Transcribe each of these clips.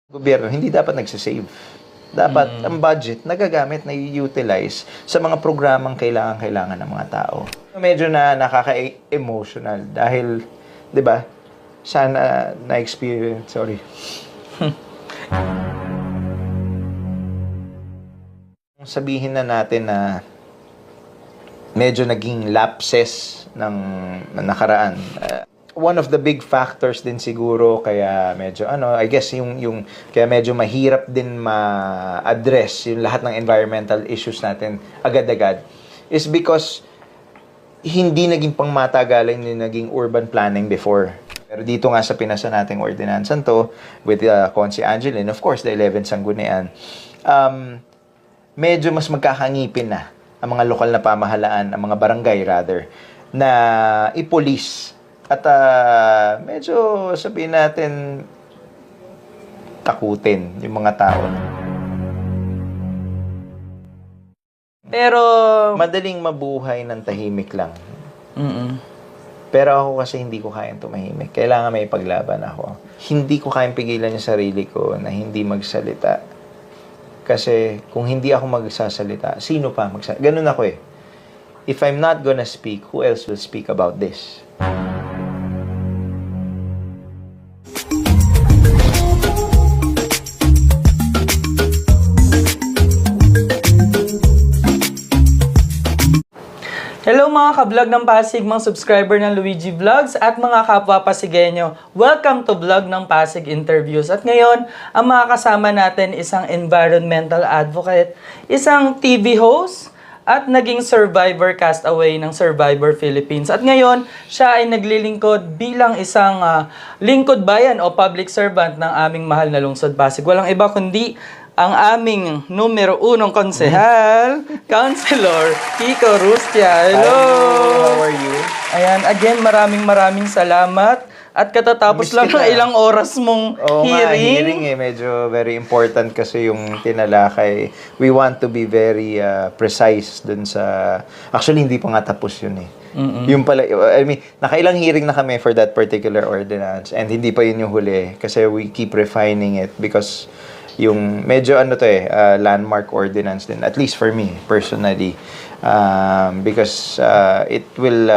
Gobyerno hindi dapat nagsasave. Dapat ang budget nagagamit, na-utilize sa mga programang kailangan ng mga tao. Medyo na nakaka-emotional dahil, 'di ba? Sana na-experience, sorry. Sabihin na natin na medyo naging lapses ng nakaraan. One of the big factors din siguro kaya medyo I guess yung kaya medyo mahirap din ma-address yung lahat ng environmental issues natin agad-agad is because hindi naging pangmatagalan yung naging urban planning before. Pero dito nga sa pinasa nating ordinansan to with Consi Angeline, of course, the 11th Sanggunian, medyo mas magkakangipin na ang mga lokal na pamahalaan, ang mga barangay rather, na ipolis. At medyo sabihin natin takutin yung mga tao. Pero Madaling mabuhay ng tahimik lang. mm Pero ako kasi hindi ko kayang tumahimik. Kailangan may paglaban ako. Hindi ko kayang pigilan yung sarili ko na hindi magsalita. Kasi kung hindi ako magsasalita, sino pa magsasalita? Ganun ako eh. If I'm not gonna speak, who else will speak about this? Hello mga ka-vlog ng Pasig, mga subscriber ng Luigi Vlogs at mga kapwa Pasigenyo. Welcome to vlog ng Pasig Interviews. At ngayon, ang mga kasama natin isang environmental advocate, isang TV host, at naging survivor castaway ng Survivor Philippines. At ngayon, siya ay naglilingkod bilang isang lingkod bayan o public servant ng aming mahal na lungsod Pasig. Walang iba kundi ang aming numero unong konsehal, Councilor Kiko Rustia. Hello! How are you? Ayan, again, maraming salamat. At katatapos Miss lang kita. ng ilang oras mong Oo nga, hearing hearing. medyo very important kasi yung tinalakay. We want to be very precise dun sa... Actually, hindi pa nga tapos yun eh. Yung pala, I mean, nakailang hearing na kami for that particular ordinance and hindi pa yun yung huli kasi we keep refining it because yung medyo landmark ordinance din, at least for me personally, because it will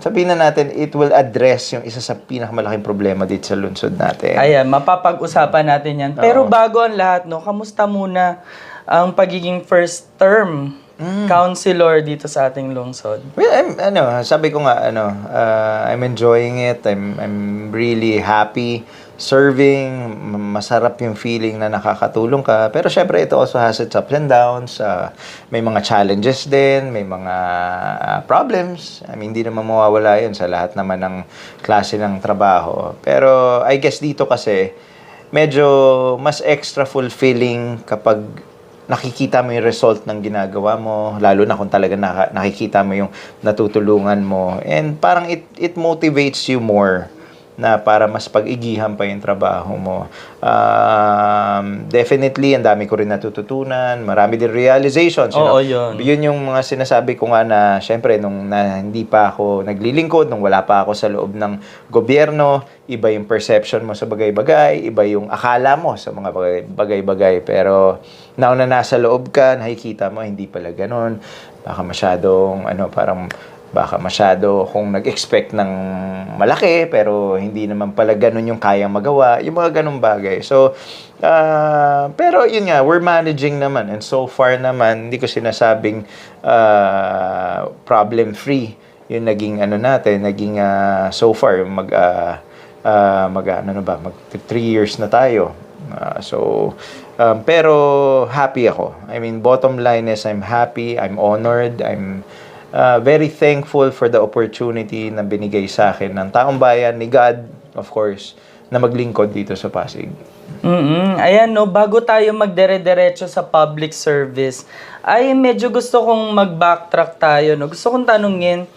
sabihin na natin, it will address yung isa sa pinakamalaking problema dito sa lungsod natin. Ayan, mapapag-usapan natin yan. Pero Oo. bago ang lahat, no, kamusta muna ang pagiging first term councilor dito sa ating lungsod? Well, sabi ko nga, I'm enjoying it. I'm really happy serving. Masarap yung feeling na nakakatulong ka. Pero syempre, ito also has its ups and downs. May mga challenges din. May mga problems. I mean, hindi naman mawawala yun sa lahat naman ng klase ng trabaho. Pero I guess dito kasi, medyo mas extra fulfilling kapag nakikita mo yung result ng ginagawa mo, lalo na kung talaga nakikita mo yung natutulungan mo. And parang it motivates you more na para mas pag-igihan pa yung trabaho mo. Definitely, ang dami ko rin natututunan. Marami din realizations. Oo, yun. Yun yung mga sinasabi ko nga na, syempre, nung hindi pa ako naglilingkod, nung wala pa ako sa loob ng gobyerno, iba yung perception mo sa bagay-bagay, iba yung akala mo sa mga bagay-bagay. Pero, now na nasa loob ka, nakikita mo, hindi pala ganun. Baka masyadong, baka masyado kung nag-expect ng malaki, pero hindi naman pala ganun yung kayang magawa. Yung mga ganung bagay. So, pero yun nga, we're managing naman. And so far naman, hindi ko sinasabing problem-free yung naging naging so far, mag 3 years na tayo. Pero happy ako. I mean, bottom line is I'm happy, I'm honored, I'm very thankful for the opportunity na binigay sa akin ng taong bayan, ni God, of course, na maglingkod dito sa Pasig. Ayan, no, bago tayo magdire-diretso sa public service, ay medyo gusto kong mag-backtrack tayo. No? Gusto kong tanungin,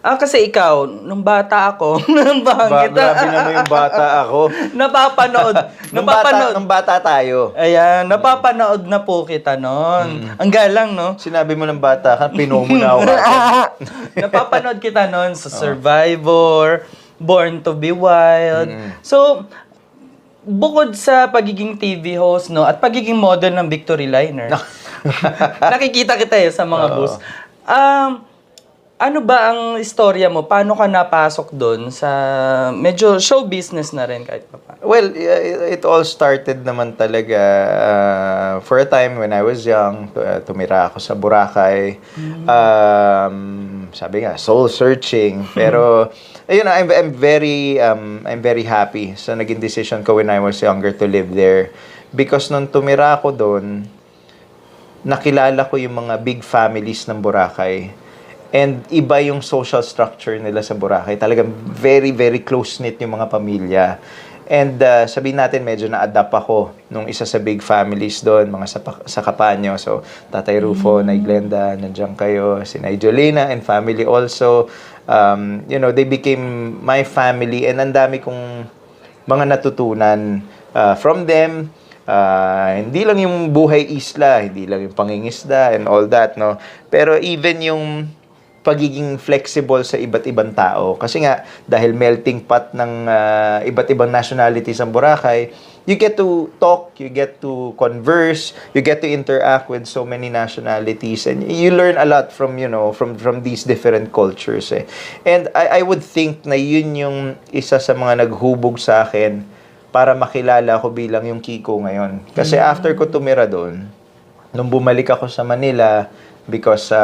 kasi ikaw, nung bata ako, Grabe naman yung bata ako. napapanood. Nung bata tayo. Ayan, napapanood na po kita noon. Ang galang, no? Sinabi mo ng bata ka, pinuho mo na ako. Napapanood kita noon sa Survivor, Born to be Wild. So, bukod sa pagiging TV host, no, at pagiging model ng Victory Liner, nakikita kita sa mga bus. Ano ba ang istorya mo? Paano ka napasok doon sa medyo show business na rin kahit pa paano? Well, it all started naman talaga for a time when I was young. Tumira ako sa Boracay. Sabi nga, soul searching. Pero ayun, I'm very happy sa naging decision ko when I was younger to live there. Because nung tumira ako doon, nakilala ko yung mga big families ng Boracay. And iba yung social structure nila sa Boracay. Talagang very, very close-knit yung mga pamilya. And sabihin natin, medyo na-adapt ako nung isa sa big families doon, mga sa Kapanyo. So, Tatay Rufo, Nay Glenda, nandiyan kayo, si Nay Jolena and family also. They became my family and ang dami kong mga natutunan from them. Hindi lang yung buhay isla, hindi lang yung pangingisda and all that, no? Pero even yung pagiging flexible sa iba't ibang tao. Kasi nga, dahil melting pot ng iba't ibang nationalities ang Boracay, you get to talk, you get to converse, you get to interact with so many nationalities, and you learn a lot from, from these different cultures. And I would think na yun yung isa sa mga naghubog sa akin para makilala ko bilang yung Kiko ngayon. Kasi after ko tumira doon, nung bumalik ako sa Manila, because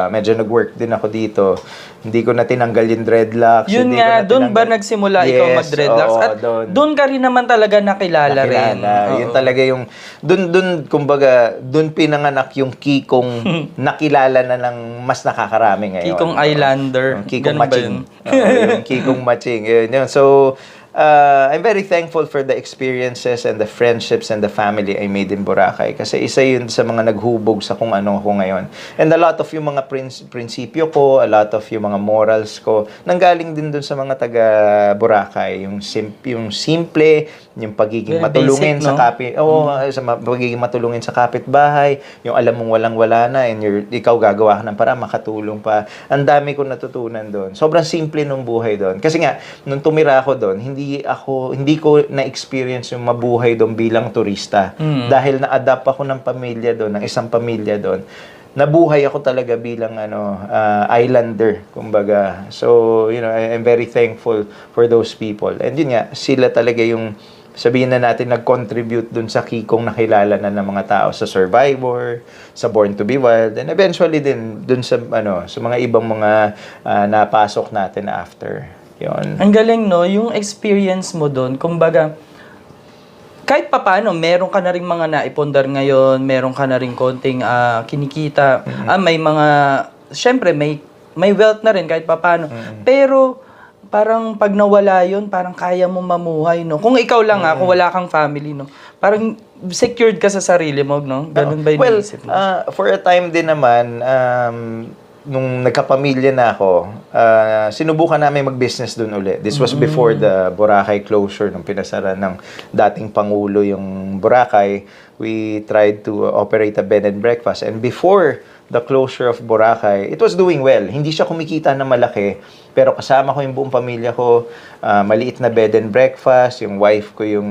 medyo nag-work din ako dito. Hindi ko na tinanggal yung dreadlocks. Yun nga, doon ba nagsimula ikaw mag-dreadlocks? At doon ka rin naman talaga nakilala rin. Yun talaga yung, doon, kumbaga, doon pinanganak yung Kikong nakilala na ng mas nakakarami ngayon. Kikong Islander. Kikong Matching. Yung Kikong Matching. Yun. So, I'm very thankful for the experiences and the friendships and the family I made in Boracay kasi isa yun sa mga naghubog sa kung ano ko ngayon. And a lot of yung mga prinsipyo ko, a lot of yung mga morals ko, nanggaling din dun sa mga taga Boracay. Yung simple, yung pagiging very matulungin basic, sa pagiging matulungin sa kapitbahay, yung alam mong walang-wala na and ikaw gagawa ka ng para makatulong pa. Ang dami ko natutunan doon. Sobrang simple nung buhay doon. Kasi nga, nung tumira ako doon, hindi ko na-experience yung mabuhay doon bilang turista. Dahil na-adapt ako ng pamilya doon, ng isang pamilya doon. Nabuhay ako talaga bilang islander, kumbaga. So, I'm very thankful for those people. And yun nga, sila talaga yung sabihin na natin nag-contribute dun sa Kikong nakilala na ng mga tao sa Survivor, sa Born to be Wild, and eventually din dun sa mga ibang mga napasok natin after. Yun. Ang galing, no? Yung experience mo doon, kumbaga, kahit papaano, meron ka na rin mga naipundar ngayon, meron ka na rin konting kinikita, may mga, syempre, may wealth na rin kahit papaano. Pero, parang pag nawala yun, parang kaya mo mamuhay, no? Kung ikaw lang kung wala kang family, no? Parang secured ka sa sarili mo, no? Ganun ba yung isip mo? For a time din naman, nung nagkapamilya na ako, sinubukan namin mag-business doon ulit. This was before the Boracay closure, nung pinasara ng dating Pangulo yung Boracay. We tried to operate a bed and breakfast. And before the closure of Boracay, it was doing well. Hindi siya kumikita na malaki, pero kasama ko yung buong pamilya ko, maliit na bed and breakfast, yung wife ko yung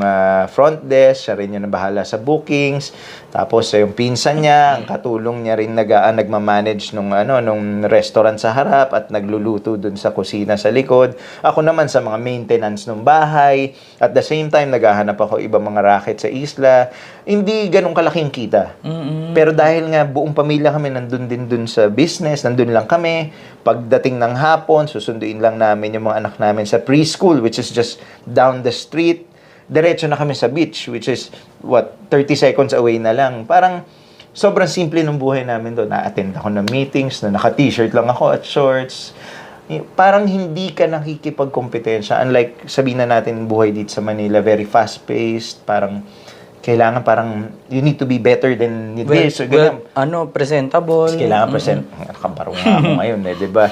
front desk, siya rin yung bahala sa bookings, tapos yung pinsan niya, ang katulong niya rin nagmamanage nung restaurant sa harap at nagluluto dun sa kusina sa likod. Ako naman sa mga maintenance ng bahay, at the same time naghahanap ako ibang mga racket sa isla. Hindi ganun kalaking kita. Pero dahil nga buong pamilya kami nandun din dun sa business, nandun lang kami, pagdating ng hapon, susunduin lang namin yung mga anak namin sa preschool, which is just down the street. Diretso na kami sa beach, which is, 30 seconds away na lang. Parang, sobrang simple ng buhay namin doon. Na-attend ako ng meetings, na naka-t-shirt lang ako at shorts. Parang hindi ka nakikipagkompetensya. Unlike, sabihin na natin, buhay dito sa Manila, very fast-paced, parang, kailangan parang you need to be better than this. So, Presentable. Kailangan kamparong nga ako ngayon, di ba?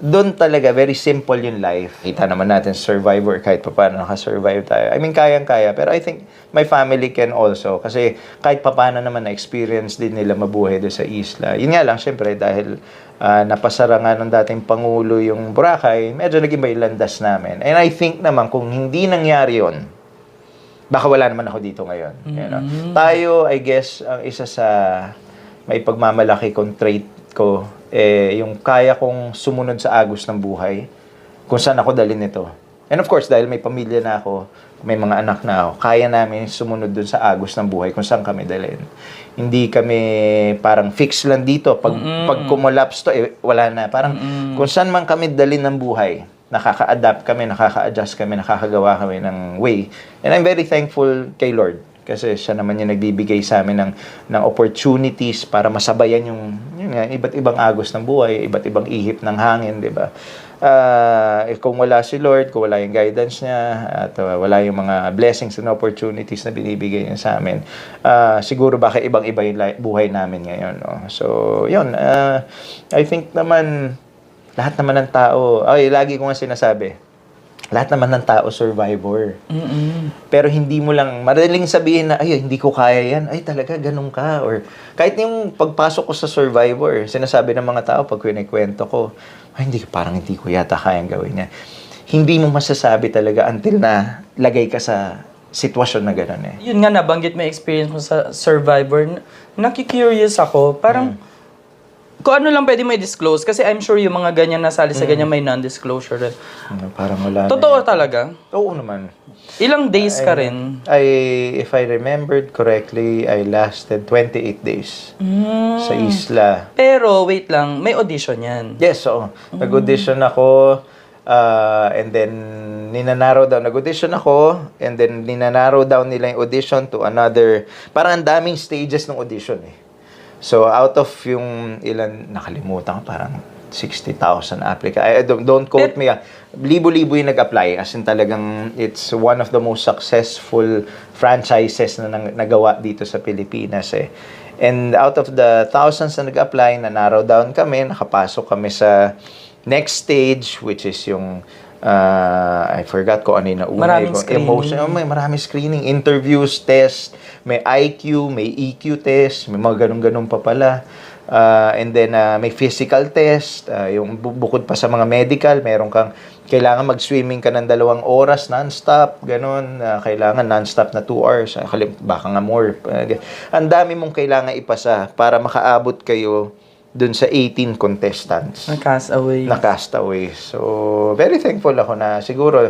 Doon talaga, very simple yung life. Kita naman natin, survivor, kahit pa paano nakasurvive tayo. I mean, kayang-kaya. Pero I think my family can also. Kasi kahit pa paano naman na-experience din nila mabuhay doon sa isla. Yun nga lang, syempre, dahil napasara nga ng dating Pangulo yung Boracay, medyo naging may landas namin. And I think naman, kung hindi nangyari yun, baka wala naman ako dito ngayon. You know? Tayo, I guess, ang isa sa may pagmamalaki kong trait ko, yung kaya kong sumunod sa agos ng buhay, kung saan ako dalhin ito. And of course, dahil may pamilya na ako, may mga anak na ako, kaya namin sumunod dun sa agos ng buhay kung saan kami dalhin. Hindi kami parang fix lang dito. Pag kumolaps to, wala na. Parang kung saan man kami dalhin ng buhay, nakaka-adapt kami, nakaka-adjust kami, nakakagawa kami ng way. And I'm very thankful kay Lord. Kasi siya naman yung nagbibigay sa amin ng opportunities para masabayan yung iba't ibang agos ng buhay, iba't ibang ihip ng hangin, di ba? Kung wala si Lord, kung wala yung guidance niya, at wala yung mga blessings and opportunities na binibigay niya sa amin, siguro baka ibang-iba yung buhay namin ngayon. No? So, yun. I think naman, lahat naman ng tao, lagi ko nga sinasabi, lahat naman ng tao survivor. Pero hindi mo lang, madaling sabihin na, hindi ko kaya yan. Ay, talaga, ganun ka. Or kahit yung pagpasok ko sa survivor, sinasabi ng mga tao, pag kinikwento ko, parang hindi ko yata kayang gawin niya. Hindi mo masasabi talaga until na lagay ka sa sitwasyon na gano'n eh. Yun nga, nabanggit mo yung experience mo sa survivor. Nakikurious ako, parang, kung ano lang pwede may disclose, kasi I'm sure yung mga ganyan nasali sa ganyan may non-disclosure rin. Parang wala Totoo na. talaga? Oo naman. Ilang days ka rin? If I remembered correctly, I lasted 28 days sa isla. Pero, wait lang, may audition yan. Yes, oo. Nag-audition ako, and then ninanarrow down. Nag-audition ako, and then ninanarrow down nila yung audition to another, parang ang daming stages ng audition eh. So, out of yung ilan, nakalimutan ko, parang 60,000 applicants. Don't quote me. Libo-libo yung nag-apply. As in talagang, it's one of the most successful franchises na nagawa dito sa Pilipinas eh. And out of the thousands na nag-apply, na-narrow down kami, nakapasok kami sa next stage, which is yung I forgot ko ano yung nauna. Maraming screening. May maraming screening, interviews, test, may IQ, may EQ test, may mga ganun-ganun pa pala. And then may physical test, yung bukod pa sa mga medical, meron kang kailangan mag-swimming ka ng 2 oras non-stop, ganun. Kailangan non-stop na 2 hours, baka nga more. Ang dami mong kailangan ipasa para makaabot kayo dun sa 18 contestants. Na-castaway. So, very thankful ako na siguro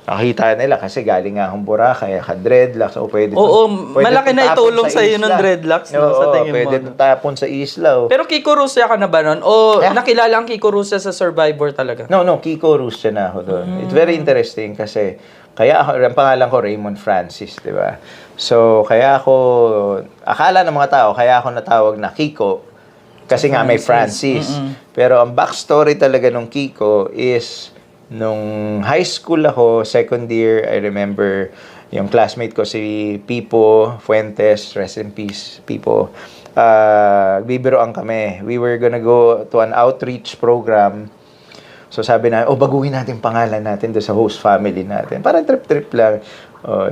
nakita nila kasi galing nga akong Boracay, ka-dreadlocks. Pwede malaki na itulong sa iyo ng dreadlocks. Sa tingin mo. Pwede tapon sa isla. Pero Kiko Rusya ka na ba nun? O nakilala ang Kiko Rusya sa Survivor talaga? No, Kiko Rusya na ako doon. It's very interesting kasi kaya ako, ang pangalan ko Raymond Francis, di ba? So, kaya ako, akala ng mga tao, kaya ako natawag na Kiko kasi nga may Francis. Pero ang backstory talaga nung Kiko is nung high school ako, second year, I remember yung classmate ko si Pipo Fuentes, rest in peace, Pipo. Bibiroan kami. We were gonna go to an outreach program. So sabi na, baguhin natin pangalan natin doon sa host family natin. Parang trip-trip lang.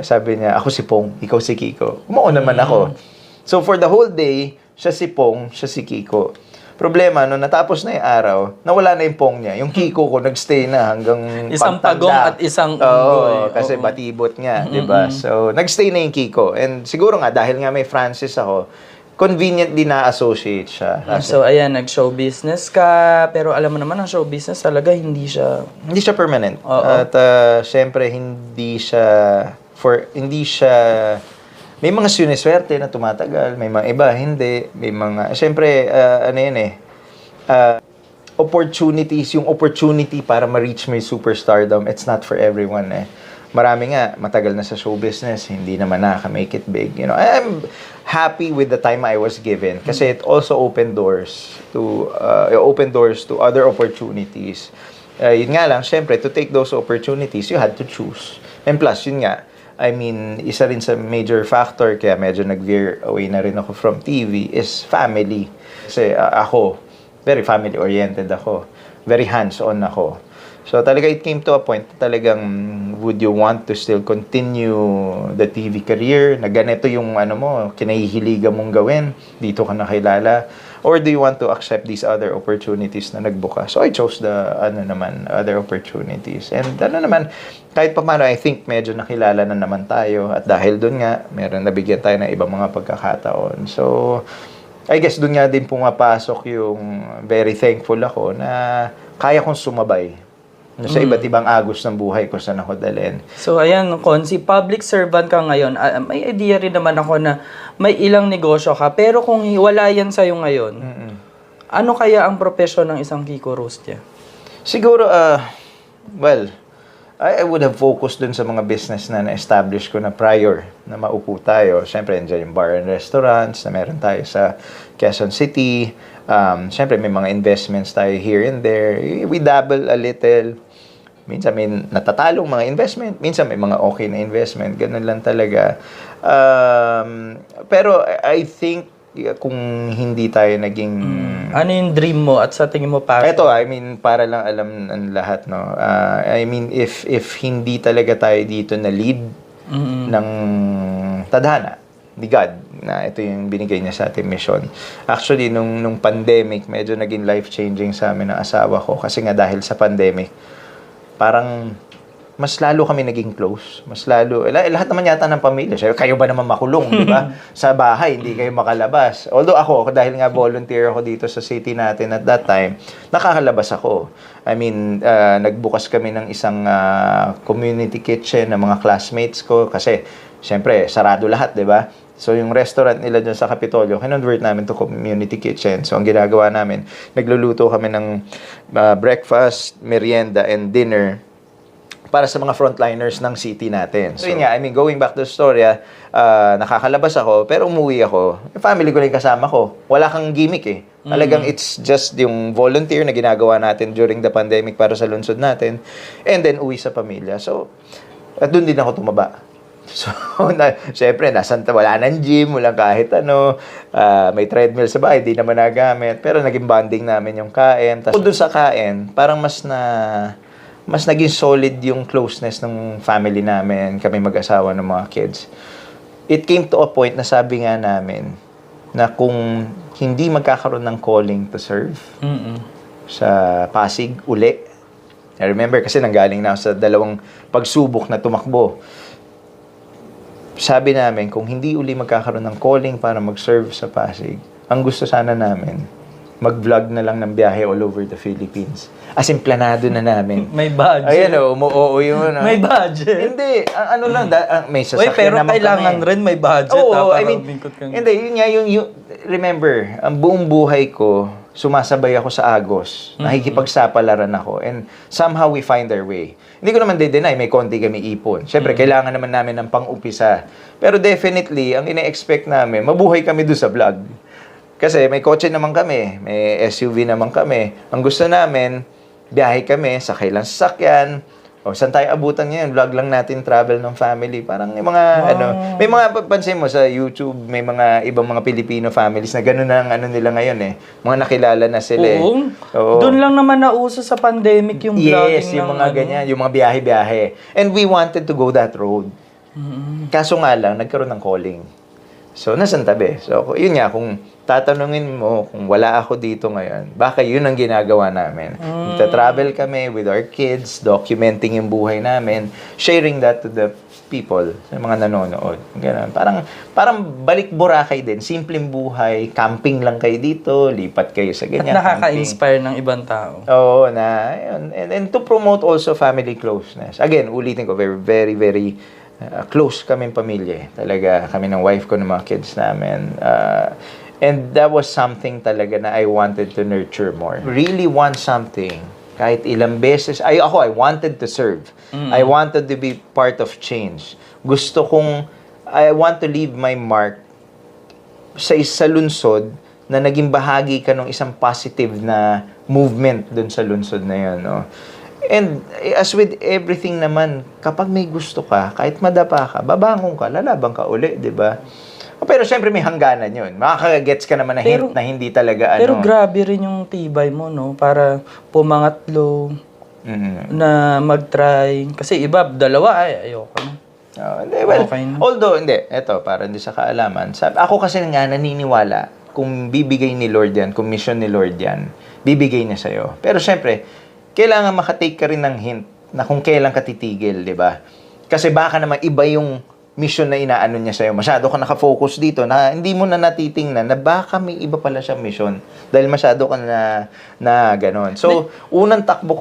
Sabi niya, ako si Pong, ikaw si Kiko. Umuo naman ako. So for the whole day, siya si Pong, siya si Kiko. Problema, nung natapos na yung araw, nawala na yung Pong niya. Yung Kiko ko, nagstay na hanggang isang pagtanda. pagong at isang unggoy. Kasi batibot nga, di ba? So, nagstay na yung Kiko. And siguro nga, dahil nga may Francis ako, convenient din na-associate siya. So, ayan, nag-show business ka, pero alam mo naman, ang show business talaga, hindi siya permanent. At syempre, hindi siya may mga siniswerte na tumatagal, may mga iba, hindi. May mga, siyempre, opportunities, yung opportunity para ma-reach mo yung superstardom, it's not for everyone eh. Marami nga, matagal na sa show business, hindi naman nakaka-make it big. You know, I'm happy with the time I was given kasi it also opened doors to other opportunities. Yun nga lang, syempre, to take those opportunities, you had to choose. And plus, yun nga, I mean, isa rin sa major factor kaya medyo nag-veer away na rin ako from TV is family. Kasi ako, very family-oriented ako. Very hands-on ako. So talaga it came to a point talagang would you want to still continue the TV career na ganito yung kinahihiligan mong gawin, dito ka nakilala, Or do you want to accept these other opportunities na nagbuka? So I chose the other opportunities. And kahit pa paano, I think medyo nakilala na naman tayo. At dahil doon nga, meron nabigyan tayo ng ibang mga pagkakataon. So, I guess doon nga din pumapasok yung very thankful ako na kaya kong sumabay sa iba't ibang agos ng buhay ko sa ako dalhin. So, ayan, Konsi, public servant ka ngayon. May idea rin naman ako na may ilang negosyo ka. Pero kung wala yan sa'yo ngayon, ano kaya ang profesyon ng isang Kiko Rustia? Siguro, I would have focused dun sa mga business na na-establish ko na prior na maupo tayo. Siyempre, nandiyan yung bar and restaurants na meron tayo sa Quezon City. Siyempre, may mga investments tayo here and there. We dabble a little. Minsan may natatalong mga investment. Minsan may mga okay na investment. Ganun lang talaga. Pero I think kung hindi tayo naging... Ano yung dream mo at sa tingin mo pa? Ito, I mean, para lang alam ng lahat, no? I mean, if hindi talaga tayo dito na lead ng tadhana, ni God, na ito yung binigay niya sa ating mission. Actually, nung pandemic, medyo naging life-changing sa amin ng asawa ko. Kasi nga dahil sa pandemic, parang mas lalo kami naging close. Mas lalo, lahat naman yata ng pamilya. Sabi, kayo ba naman makulong, di ba? Sa bahay, hindi kayo makalabas. Although ako, dahil nga volunteer ako dito sa city natin at that time, nakakalabas ako. I mean, nagbukas kami ng isang community kitchen ng mga classmates ko kasi, syempre, sarado lahat, di ba? So, yung restaurant nila dyan sa Kapitolyo, kinonvert namin to community kitchen. So, ang ginagawa namin, nagluluto kami ng breakfast, merienda, and dinner para sa mga frontliners ng city natin. So, yun nga, I mean, going back to the story, nakakalabas ako, pero umuwi ako. Yung family ko lang kasama ko. Wala kang gimmick eh. Talagang it's just yung volunteer na ginagawa natin during the pandemic para sa lungsod natin. And then, uwi sa pamilya. So, at doon din ako tumaba. So, syempre, wala nang gym, walang kahit ano, may treadmill sa bahay, di naman nagamit. Pero naging bonding namin yung kain. Tapos doon sa kain, parang mas naging solid yung closeness ng family namin, kami mag-asawa ng mga kids. It came to a point na sabi nga namin na kung hindi magkakaroon ng calling to serve sa Pasig uli. I remember kasi nanggaling na ako sa 2 pagsubok na tumakbo. Sabi namin, kung hindi uli magkakaroon ng calling para mag-serve sa Pasig, ang gusto sana namin, mag-vlog na lang ng biyahe all over the Philippines. As in, planado na namin. May budget. Ayan o, umuoo yun. May budget. Hindi, ano lang, may sasakyan pero naman kailangan kami. rin may budget. Oo, para I mean, umikot kang... hindi, yun nga, remember, ang buong buhay ko, sumasabay ako sa Agos. Nakikipagsapalaran ako. And somehow we find our way. Hindi ko naman de-deny, may konti kami ipon. Siyempre, kailangan naman namin ng pang-upisa. Pero definitely, ang ine-expect namin, mabuhay kami doon sa vlog. Kasi may kotse naman kami, may SUV naman kami. Ang gusto namin, biyahe kami, sakay lang sa sasakyan. O, saan tayo abutan ngayon? Vlog lang natin, travel ng family. Parang yung mga, may mga, pansin mo sa YouTube, may mga ibang mga Filipino families na gano'n na ang nila ngayon eh. Mga nakilala na sila Oo. Oo. Doon lang naman nauso sa pandemic yung vlogging. Yes, yung mga ganyan, yung mga biyahe-biyahe. And we wanted to go that road. Kaso nga lang, nagkaroon ng calling. So, nasan tabi? So, yun nga, kung tatanungin mo kung wala ako dito ngayon, baka yun ang ginagawa namin. Travel kami with our kids, documenting yung buhay namin, sharing that to the people, sa mga nanonood. Ganun. Parang balik Boracay din. Simpleng buhay, camping lang kayo dito, lipat kayo sa ganyan. At nakaka-inspire ng ibang tao. Oo, yun. And to promote also family closeness. Again, ulitin ko, very, very, very close kaming pamilya. Talaga, kami ng wife ko, ng mga kids namin. And that was something talaga na I wanted to nurture more. Really want something. Kahit ilang beses. I wanted to serve. I wanted to be part of change. I want to leave my mark sa lungsod na naging bahagi ka ng isang positive na movement dun sa lungsod na yun. No? And as with everything naman, kapag may gusto ka, kahit madapa ka, babangon ka, lalabang ka uli, di ba? Pero syempre may hangganan yun. Makakagets ka naman na hint na hindi talaga Pero grabe rin yung tibay mo, no? Para pumangatlo, na mag-try. Kasi iba, 2, ayoko na. Although, eto, para hindi sa kaalaman. Ako kasi nga naniniwala, kung bibigay ni Lord yan, kung mission ni Lord yan, bibigay niya sa'yo. Pero syempre, kailangan makatake ka rin ng hint na kung kailan ka titigil, di ba? Kasi baka naman iba yung mission na inaano niya sa'yo. Masyado ka nakafocus dito na hindi mo na natitingnan na baka may iba pala siyang mission. Dahil masyado ka na ganon. So, unang takbo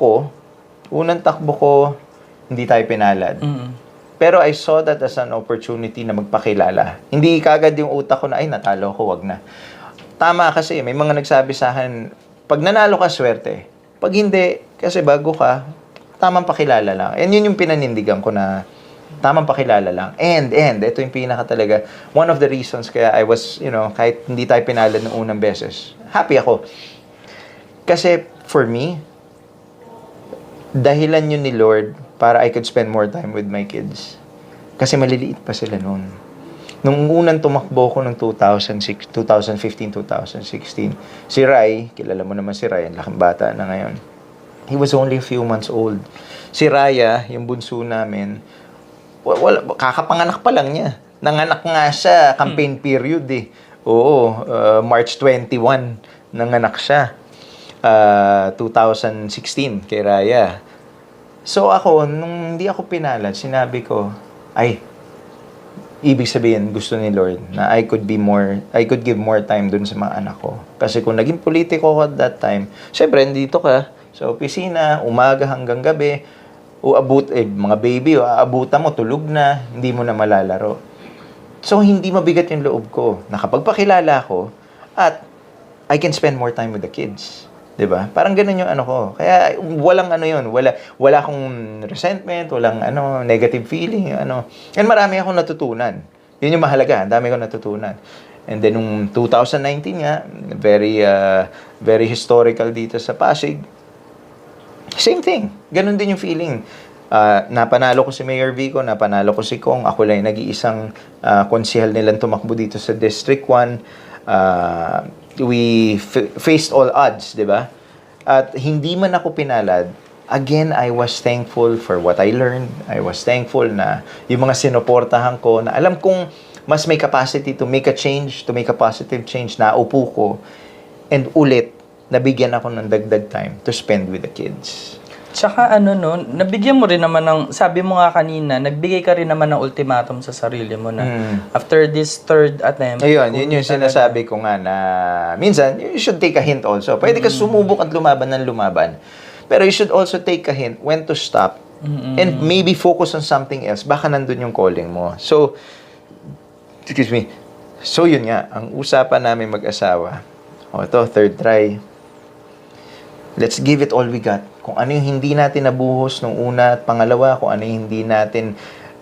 ko, hindi tayo pinalad. Pero I saw that as an opportunity na magpakilala. Hindi kagad yung utak ko na, ay, natalo ko, wag na. Tama kasi, may mga nagsabi sa akin, pag nanalo ka, swerte. Pag hindi, kasi bago ka, tamang pakilala lang. And yun yung pinanindigan ko na tamang pakilala lang. And, ito yung pinaka talaga, one of the reasons kaya I was, kahit hindi tayo pinalad ng unang beses, happy ako. Kasi, for me, dahilan yun ni Lord para I could spend more time with my kids. Kasi maliliit pa sila noon. Nung unang tumakbo ko ng 2015, 2016, si Rai, kilala mo naman si Rai, ang laking bata na ngayon. He was only a few months old. Si Raya, yung bunso namin, kakapanganak pa lang niya. Nanganak nga siya, campaign period eh. Oo, March 21, nanganak siya. 2016 kay Raya. So ako, nung hindi ako pinalad, sinabi ko, ibig sabihin, gusto ni Lord na I could give more time dun sa mga anak ko. Kasi kung naging politiko ko at that time, syempre, nandito ka sa opisina, umaga hanggang gabi, mga baby, aabutan mo, tulog na, hindi mo na malalaro. So, hindi mabigat yung loob ko. Nakapagpakilala ko, at I can spend more time with the kids. 'Di ba? Parang ganoon yung ano ko. Kaya walang ano 'yun, wala akong resentment, walang negative feeling, And marami akong natutunan. 'Yun yung mahalaga, ang dami kong natutunan. And then nung 2019 nga, very historical dito sa Pasig. Same thing. Ganun din yung feeling. Napanalo ko si Mayor Vico, napanalo ko si Kong. Ako lang nag-iisang konsehal nilang tumakbo dito sa District 1. We faced all odds, di ba? At hindi man ako pinalad, again, I was thankful for what I learned. I was thankful na yung mga sinuportahan ko, na alam kong mas may capacity to make a change, to make a positive change, na upo ko. And ulit, nabigyan ako ng dagdag time to spend with the kids. Tsaka nabigyan mo rin naman ng, sabi mo nga kanina, nagbigay ka rin naman ng ultimatum sa sarili mo na after this third attempt. Ayun, yun yung sinasabi ko nga na minsan, you should take a hint also. Pwede ka sumubok at lumaban ng lumaban. Pero you should also take a hint when to stop and maybe focus on something else. Baka nandun yung calling mo. So, excuse me. So, yun nga, ang usapan namin mag-asawa. Ito, third try. Let's give it all we got. Kung ano yung hindi natin nabuhos nung una at pangalawa, kung ano yung hindi natin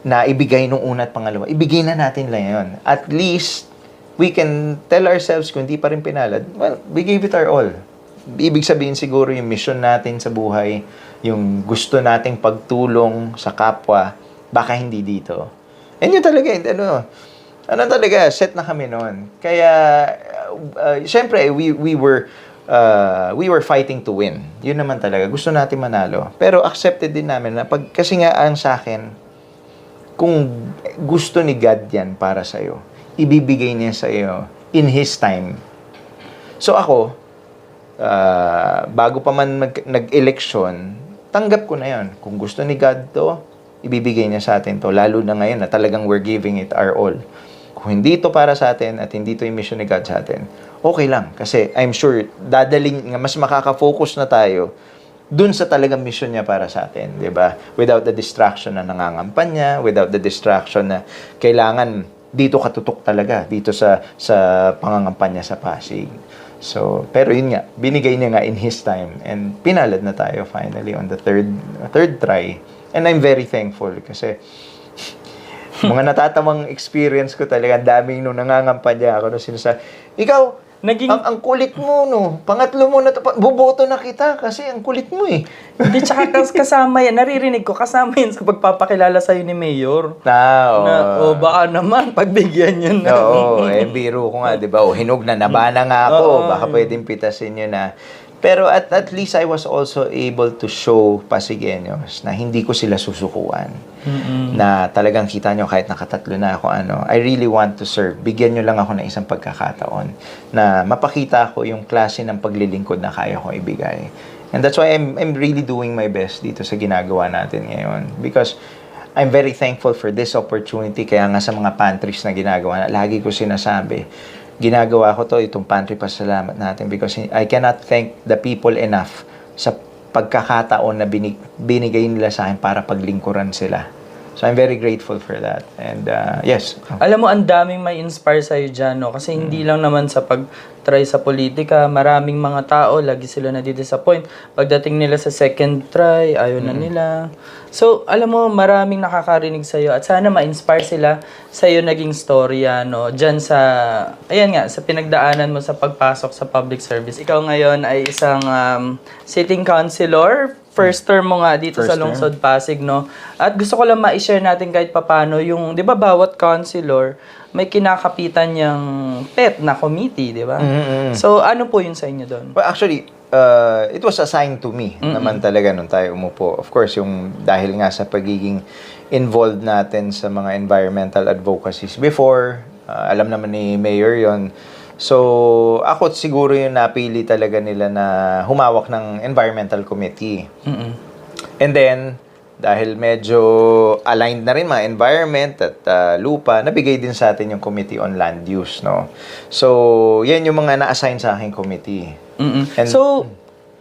naibigay nung una at pangalawa, ibigay na natin lang yun. At least, we can tell ourselves kung hindi pa rin pinalad, well, we gave it our all. Ibig sabihin siguro yung mission natin sa buhay, yung gusto nating pagtulong sa kapwa, baka hindi dito. And yun talaga, talaga, set na kami noon. Kaya, syempre, we were fighting to win. Yun naman talaga. Gusto natin manalo. Pero accepted din namin na kasi nga ang sa akin, kung gusto ni God yan para sa'yo, ibibigay niya sa'yo in His time. So ako, bago pa man nag-eleksyon, tanggap ko na yun. Kung gusto ni God to, ibibigay niya sa atin to. Lalo na ngayon na talagang we're giving it our all. Kung hindi ito para sa atin at hindi ito yung mission ni God sa atin, okay lang. Kasi I'm sure, mas makaka-focus na tayo dun sa talagang mission niya para sa atin. Diba? Without the distraction na nangangampan niya, without the distraction na kailangan dito katutok talaga, dito sa pangangampan niya sa Pasig. So, pero yun nga, binigay niya nga in His time. And pinalad na tayo finally on the third try. And I'm very thankful kasi mga natatamang experience ko talaga, daming nung nangangampanya ako nung sinasabi, ikaw, ang kulit mo, no? Pangatlo mo na, buboto na kita kasi ang kulit mo eh. Hindi, tsaka kasama yan, naririnig ko, kasama yan sa pagpapakilala sa'yo ni Mayor. Baka naman, pagbigyan yun na. Biro ko nga, di ba? Hinog na, nabana nga ako, baka pwedeng pitasin nyo na. Pero at least I was also able to show Pasigueños na hindi ko sila susukuan. Na talagang kita nyo kahit nakatatlo na ako, I really want to serve. Bigyan nyo lang ako ng isang pagkakataon na mapakita ko yung klase ng paglilingkod na kaya ko ibigay. And that's why I'm really doing my best dito sa ginagawa natin ngayon. Because I'm very thankful for this opportunity. Kaya nga sa mga pantries na ginagawa, lagi ko sinasabi, ginagawa ko to, itong pantry pasalamat natin because I cannot thank the people enough sa pagkakataon na binigay nila sa akin para paglingkuran sila. So I'm very grateful for that. And yes. Alam mo, ang daming may inspire sa'yo dyan, no? Kasi hindi lang naman sa pag-try sa politika, maraming mga tao, lagi sila na-disappoint. Pagdating nila sa second try, ayaw na nila. So, alam mo, maraming nakakarinig sa'yo at sana ma-inspire sila sa'yo naging storya, no? Dyan sa, ayan nga, sa pinagdaanan mo sa pagpasok sa public service. Ikaw ngayon ay isang sitting councilor, first term mo nga dito sa Lungsod Pasig, no? At gusto ko lang ma-share natin kahit papano yung, di ba, bawat councilor may kinakapitan niyang pet na committee, di ba? So, ano po yun sa inyo doon? Well, actually, it was assigned to me naman talaga nung tayo umupo. Of course, yung dahil nga sa pagiging involved natin sa mga environmental advocacies before, alam naman ni Mayor yon. So, ako siguro yung napili talaga nila na humawak ng environmental committee. And then, dahil medyo aligned na rin mga environment at lupa, nabigay din sa atin yung Committee on Land Use, no? So, yan yung mga na-assign sa aking committee. And, so,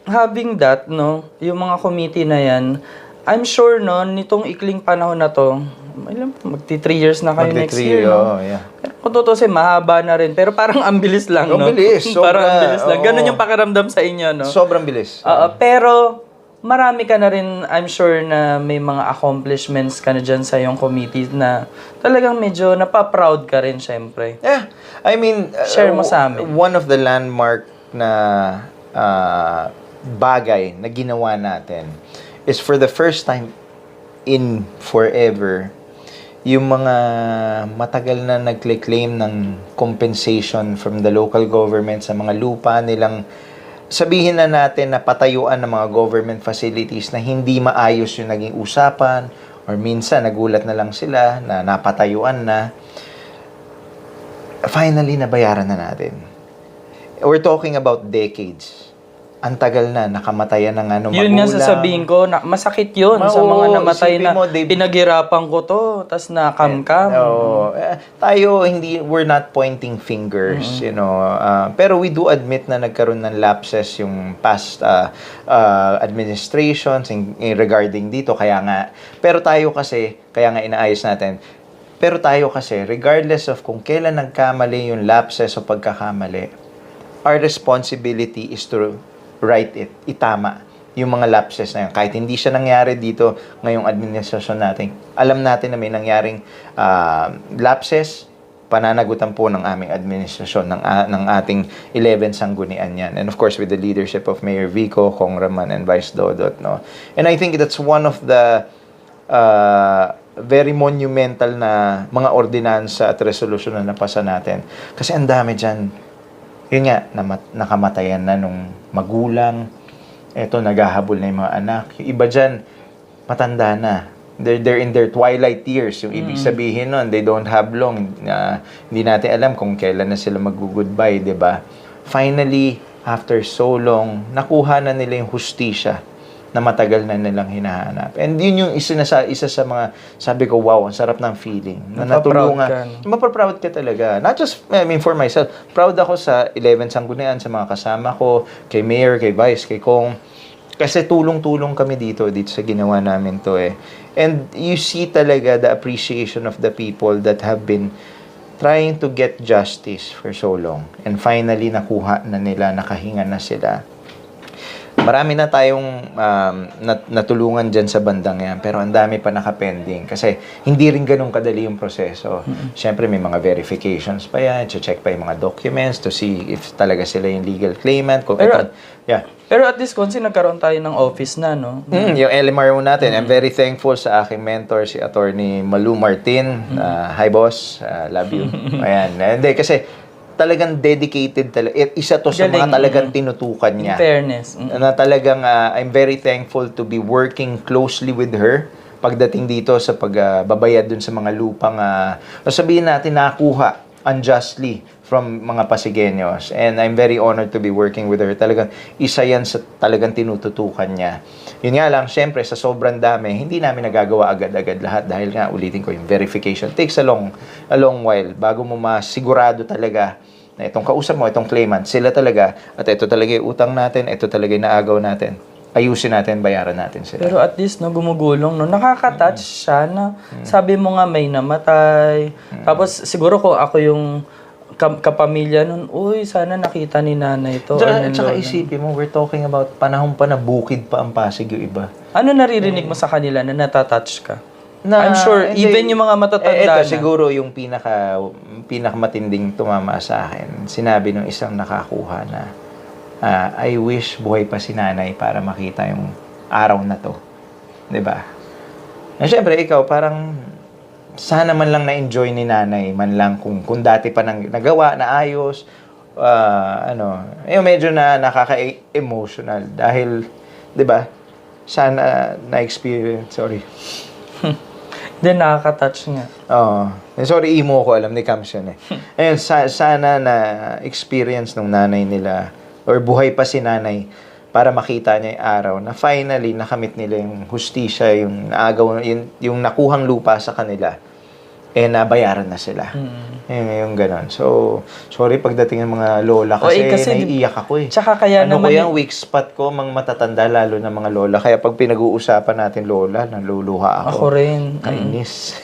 having that, no, yung mga committee na yan, I'm sure, no, nitong ikling panahon na to, magti 3 years na kayo next year, no? Yeah. Kung tutusin, mahaba na rin. Pero parang ang bilis lang, no? Ang bilis. Parang ang bilis lang. Ganun yung pakiramdam sa inyo, no? Sobrang bilis. Pero, marami ka na rin, I'm sure na may mga accomplishments ka na dyan sa iyong committee na talagang medyo napaproud ka rin, syempre. Yeah. I mean, share mo sa amin. One of the landmark na bagay na ginawa natin is for the first time in forever, yung mga matagal na nagclaim ng compensation from the local government sa mga lupa nilang, sabihin na natin na patayuan ng mga government facilities na hindi maayos yung naging usapan or minsan nagulat na lang sila na napatayuan na, finally nabayaran na natin. We're talking about decades. Ang tagal na, nakamatayan ng magulang. Yun nga sasabihin ko, masakit yun sa mga namatay na pinaghirapan ko to, tas nakamkam. Tayo, we're not pointing fingers, you know. Pero we do admit na nagkaroon ng lapses yung past administrations regarding dito. Pero tayo kasi, kaya nga inaayos natin, pero tayo kasi, regardless of kung kailan nagkamali yung lapses o pagkakamali, our responsibility is to right it, itama yung mga lapses na yun. Kahit hindi siya nangyari dito ngayong administrasyon natin, alam natin na may nangyaring lapses, pananagutan po ng aming administrasyon, ng ating 11 sanggunian yan. And of course, with the leadership of Mayor Vico, Congressman, and Vice Dodot, no? And I think that's one of the very monumental na mga ordinansa at resolusyon na napasa natin. Kasi ang dami dyan. Yun nga, nakamatayan na nung magulang. Eto, naghahabol na yung mga anak. Yung iba dyan, matanda na. They're in their twilight years. Yung ibig sabihin nun, they don't have long. Hindi natin alam kung kailan na sila mag-goodbye, di ba? Finally, after so long, nakuha na nila yung hustisya na matagal na nilang hinahanap. And yun yung isa sa mga, sabi ko, wow, ang sarap ng feeling. Na natulungan. Mapaproud ka talaga. Not just, for myself. Proud ako sa 11 sanggunian, sa mga kasama ko, kay Mayor, kay Vice, kay Kong. Kasi tulong-tulong kami dito sa ginawa namin to eh. And you see talaga the appreciation of the people that have been trying to get justice for so long. And finally, nakuha na nila, nakahinga na sila. Marami na tayong natulungan dyan sa bandang yan, pero ang dami pa nakapending kasi hindi rin ganun kadali yung proseso. Siyempre may mga verifications pa yan, check pa yung mga documents to see if talaga sila yung legal claimant. Pero at this point, nagkaroon tayo ng office na, no? Yung LMRO natin, I'm very thankful sa aking mentor, si Attorney Malu Martin. Hi boss, love you. Ayan. Hindi, kasi talagang dedicated talaga. Isa to sa mga Galing, talagang tinutukan In niya. fairness. Na talagang I'm very thankful to be working closely with her pagdating dito sa pagbabayad dun sa mga lupang sabihin natin nakuha unjustly from mga Pasigueños. And I'm very honored to be working with her. Talagang isa yan sa talagang tinututukan niya. Yun nga lang, syempre, sa sobrang dami, hindi namin nagagawa agad-agad lahat dahil nga, ulitin ko, yung verification takes a long while bago mo masigurado talaga na itong kausap mo, itong claimant, sila talaga, at ito talaga yung utang natin, ito talaga yung naagaw natin. Ayusin natin, bayaran natin sila. Pero at least, no, gumugulong, no? Nakaka-touch siya na sabi mo nga may namatay. Tapos, siguro ko ako yung kapamilya nun, uy, sana nakita ni nanay to. Tsaka isipin mo, we're talking about panahon pa na bukid pa ang Pasig yung iba. Ano naririnig mo sa kanila na natatouch ka? Na, I'm sure, even yung mga matatanda ito, siguro yung pinakamatinding tumama sa akin. Sinabi nung isang nakakuha na, I wish buhay pa si nanay para makita yung araw na to. 'Di ba? Na syempre, ikaw, parang sana man lang na-enjoy ni nanay, man lang kung dati pa nagawa, na ayos, medyo na nakaka-emotional dahil, 'di ba? Sana na-experience, sorry. Then nakaka-touch nga. Oo. Sorry, emo ko, alam ni Cams yun eh. Ayun, sana na-experience nung nanay nila, or buhay pa si nanay, para makita niya yung araw na finally nakamit nila yung hustisya, yung naagaw, yung nakuhang lupa sa kanila, nabayaran na sila. Yung ganon. So, sorry pagdating ng mga lola kasi naiiyak ako eh. Tsaka kaya naman yung weak spot ko, mga matatanda, lalo na mga lola. Kaya pag pinag-uusapan natin lola, naluluha ako. Ako rin. Kainis.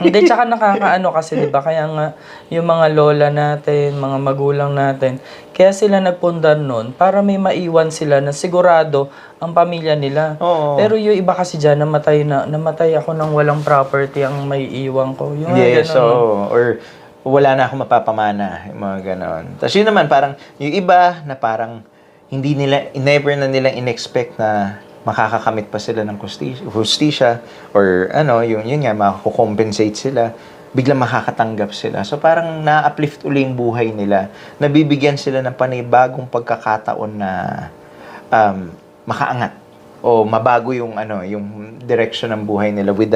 Hindi, tsaka nakakaano kasi, di ba? Kaya nga, yung mga lola natin, mga magulang natin, kaya sila nagpundar nun para may maiwan sila na sigurado ang pamilya nila. Oo. Pero yung iba kasi dyan, namatay ako ng walang property ang may iwan ko. Yung Yes, ganun. or wala na akong mapapamana, yung mga ganon. Tapos yun naman, parang, yung iba na parang, never na nilang in-expect na makakakamit pa sila ng hustisya, or yun nga, makakompensate sila, biglang makakatanggap sila. So parang na-uplift uli yung buhay nila, nabibigyan sila ng panibagong pagkakataon na makaangat o mabago yung yung direction ng buhay nila with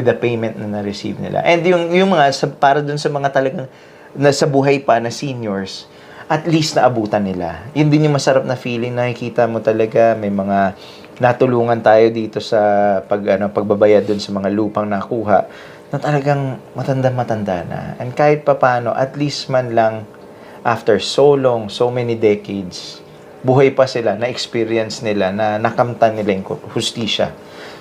the payment na na-receive nila. And yung mga para dun sa mga talagang nasa buhay pa na seniors, at least naabutan nila. Yun din yung masarap na feeling, nakikita mo talaga may mga natulungan tayo dito sa pagbabayad dun sa mga lupang nakuha na talagang matanda na. And kahit papaano, at least man lang after so long, so many decades, buhay pa sila, na-experience nila, na nakamtan nila yung hustisya.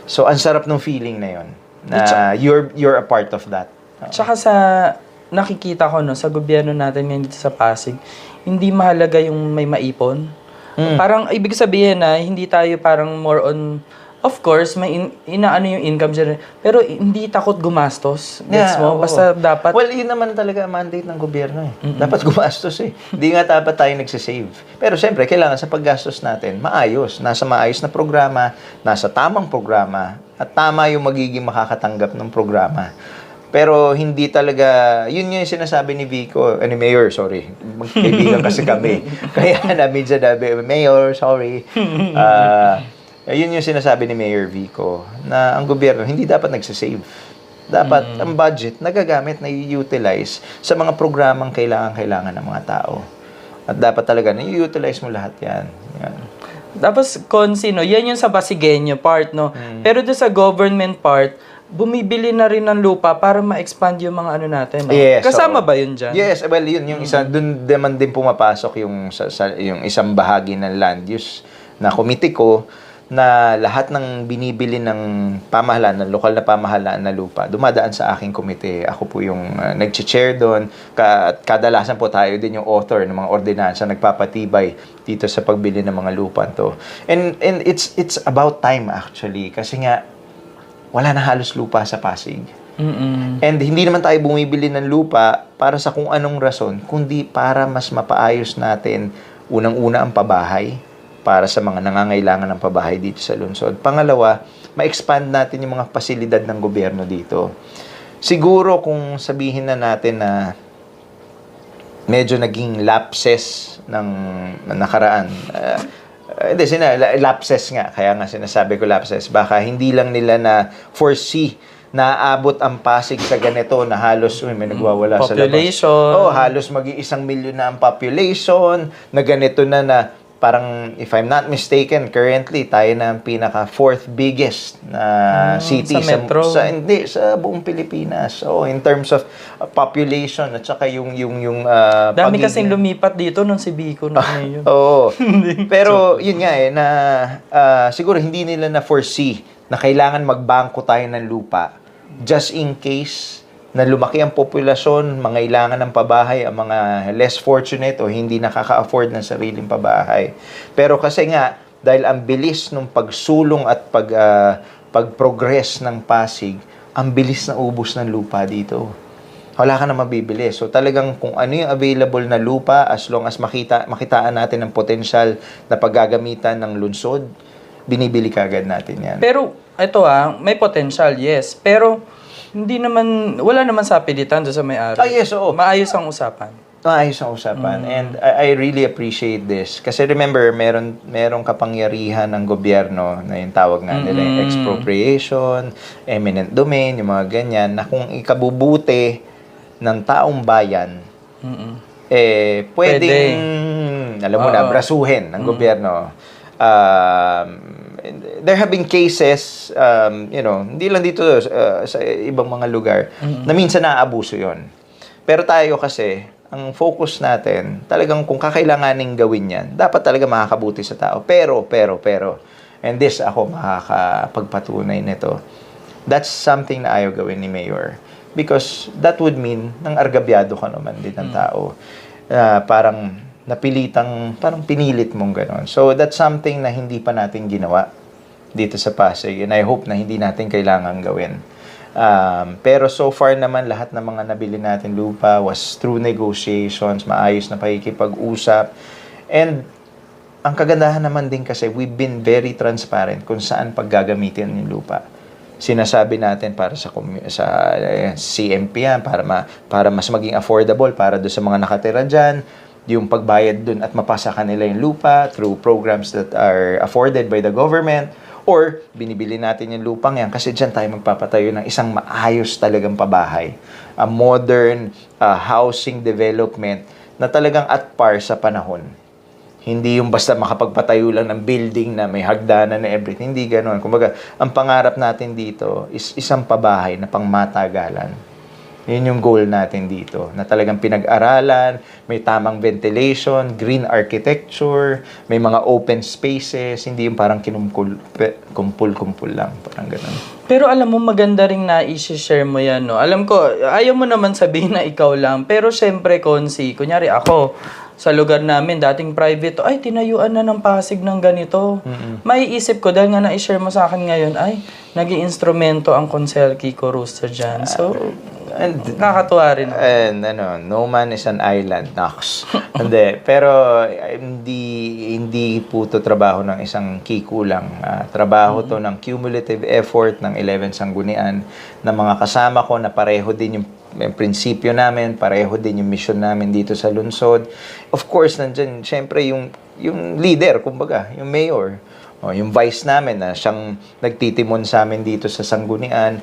So, ang sarap ng feeling na yun, na you're a part of that. Tsaka sa nakikita ko sa gobyerno natin ngayon dito sa Pasig, hindi mahalaga yung may maipon. Parang, ibig sabihin na, hindi tayo parang more on, of course, may inaano yung income dyan. Pero hindi takot gumastos. Gets mo? Basta dapat... Well, yun naman talaga ang mandate ng gobyerno eh. Dapat gumastos eh. Hindi nga dapat tayo nagsisave. Pero siyempre, kailangan sa paggastos natin, maayos. Nasa maayos na programa, nasa tamang programa, at tama yung magiging makakatanggap ng programa. Pero hindi talaga, yun yung sinasabi ni Vico, Mayor, sorry. Magkaibigan kasi kami. Kaya medyo Mayor, sorry. Yun yung sinasabi ni Mayor Vico, na ang gobyerno hindi dapat nagsisave. Dapat ang budget nagagamit, na-utilize sa mga programang kailangan ng mga tao. At dapat talaga na-utilize mo lahat yan. Tapos, yan yung sa Pasigueño part, no? Pero doon sa government part, bumibili na rin ng lupa para ma-expand yung mga natin. No? Yes, kasama ba yun dyan? Yes, well, yun yung isa, dun naman din pumapasok yung yung isang bahagi ng land use na committee ko, na lahat ng binibili ng pamahalaan, ng lokal na pamahalaan na lupa, dumadaan sa aking komite. Ako po yung nag-chair doon. Kadalasan po tayo din yung author ng mga ordinansa, nagpapatibay dito sa pagbili ng mga lupa to. And it's about time actually, kasi nga wala na halos lupa sa Pasig. And hindi naman tayo bumibili ng lupa para sa kung anong rason, kundi para mas mapaayos natin, unang-una ang pabahay, para sa mga nangangailangan ng pabahay dito sa lungsod. Pangalawa, ma-expand natin yung mga pasilidad ng gobyerno dito. Siguro kung sabihin na natin na medyo naging lapses ng nakaraan. Hindi, lapses nga. Kaya nga sinasabi ko lapses. Baka hindi lang nila na foresee na aabot ang Pasig sa ganito na halos may nagwawala sa labas. Population. Halos mag-1 milyon na ang population, na ganito na parang, if I'm not mistaken, currently, tayo na ang pinaka 4th biggest na city sa metro. sa buong Pilipinas. So, in terms of population at saka yung Dami kasing lumipat dito nung si Biko na ngayon. Oo. Pero, yun nga na siguro hindi nila na-foresee na kailangan magbangko tayo ng lupa just in case na lumaki ang populasyon, mangailangan ng pabahay ang mga less fortunate o hindi nakaka-afford ng sariling pabahay. Pero kasi nga, dahil ang bilis ng pagsulong at pag-progress ng Pasig, ang bilis na ubos ng lupa dito. Wala ka na mabibili. So talagang kung ano yung available na lupa, as long as makitaan natin ang potensyal na paggagamitan ng lungsod, binibili kagad natin yan. Pero, ito may potential, yes. Pero, wala naman sa pilitan doon sa may-ari. Yes, oo. Maayos ang usapan. Maayos ang usapan. And I really appreciate this. Kasi remember, meron kapangyarihan ng gobyerno na yung tawag nga nila, yung expropriation, eminent domain, yung mga ganyan, na kung ikabubuti ng taong bayan, pwedeng, alam mo na, brasuhin ng gobyerno. There have been cases, hindi lang dito sa ibang mga lugar, na minsan naaabuso yon. Pero tayo kasi, ang focus natin, talagang kung kakailanganing gawin yan, dapat talaga makakabuti sa tao. Pero, and this ako makakapagpatunay nito, that's something na ayaw gawin ni Mayor. Because that would mean, nang argabyado ka naman din ng tao. Parang parang pinilit mong gano'n. So, that's something na hindi pa natin ginawa dito sa Pasig. And I hope na hindi natin kailangan gawin. Pero so far naman, lahat ng mga nabili natin lupa was through negotiations, maayos na pakikipag-usap. And ang kagandahan naman din kasi, we've been very transparent kung saan paggagamitin yung lupa. Sinasabi natin para sa CMP yan, para mas maging affordable para doon sa mga nakatira dyan, yung pagbayad dun at mapasa kanila yung lupa through programs that are afforded by the government, or binibili natin yung lupang yan kasi dyan tayo magpapatayo ng isang maayos talagang pabahay. A modern housing development na talagang at par sa panahon. Hindi yung basta makapagpatayo lang ng building na may hagdanan na everything. Hindi ganoon. Kumbaga, ang pangarap natin dito is isang pabahay na pangmatagalan. Yun yung goal natin dito, na talagang pinag-aralan, may tamang ventilation, green architecture, may mga open spaces, hindi yung parang kumpul-kumpul lang, parang ganun. Pero alam mo, maganda ring na i-share mo yan, no? Alam ko, ayaw mo naman sabihin na ikaw lang, pero syempre, Konsi, kunyari ako, sa lugar namin, dating private, ay, tinayuan na ng Pasig ng ganito. Maiisip ko, dahil nga na-share mo sa akin ngayon, ay, naging instrumento ang Consel Kiko Rooster dyan. So, nakakatuwa rin. And no man is an island, Nox. Hindi, pero hindi po to trabaho ng isang Kiko lang. Trabaho to ng cumulative effort ng 11 sanggunian na mga kasama ko na pareho din yung prinsipyo namin, pareho din yung mission namin dito sa lungsod. Of course, nandyan, syempre, yung leader, kumbaga, yung mayor, yung vice namin na siyang nagtitimon sa amin dito sa sanggunian.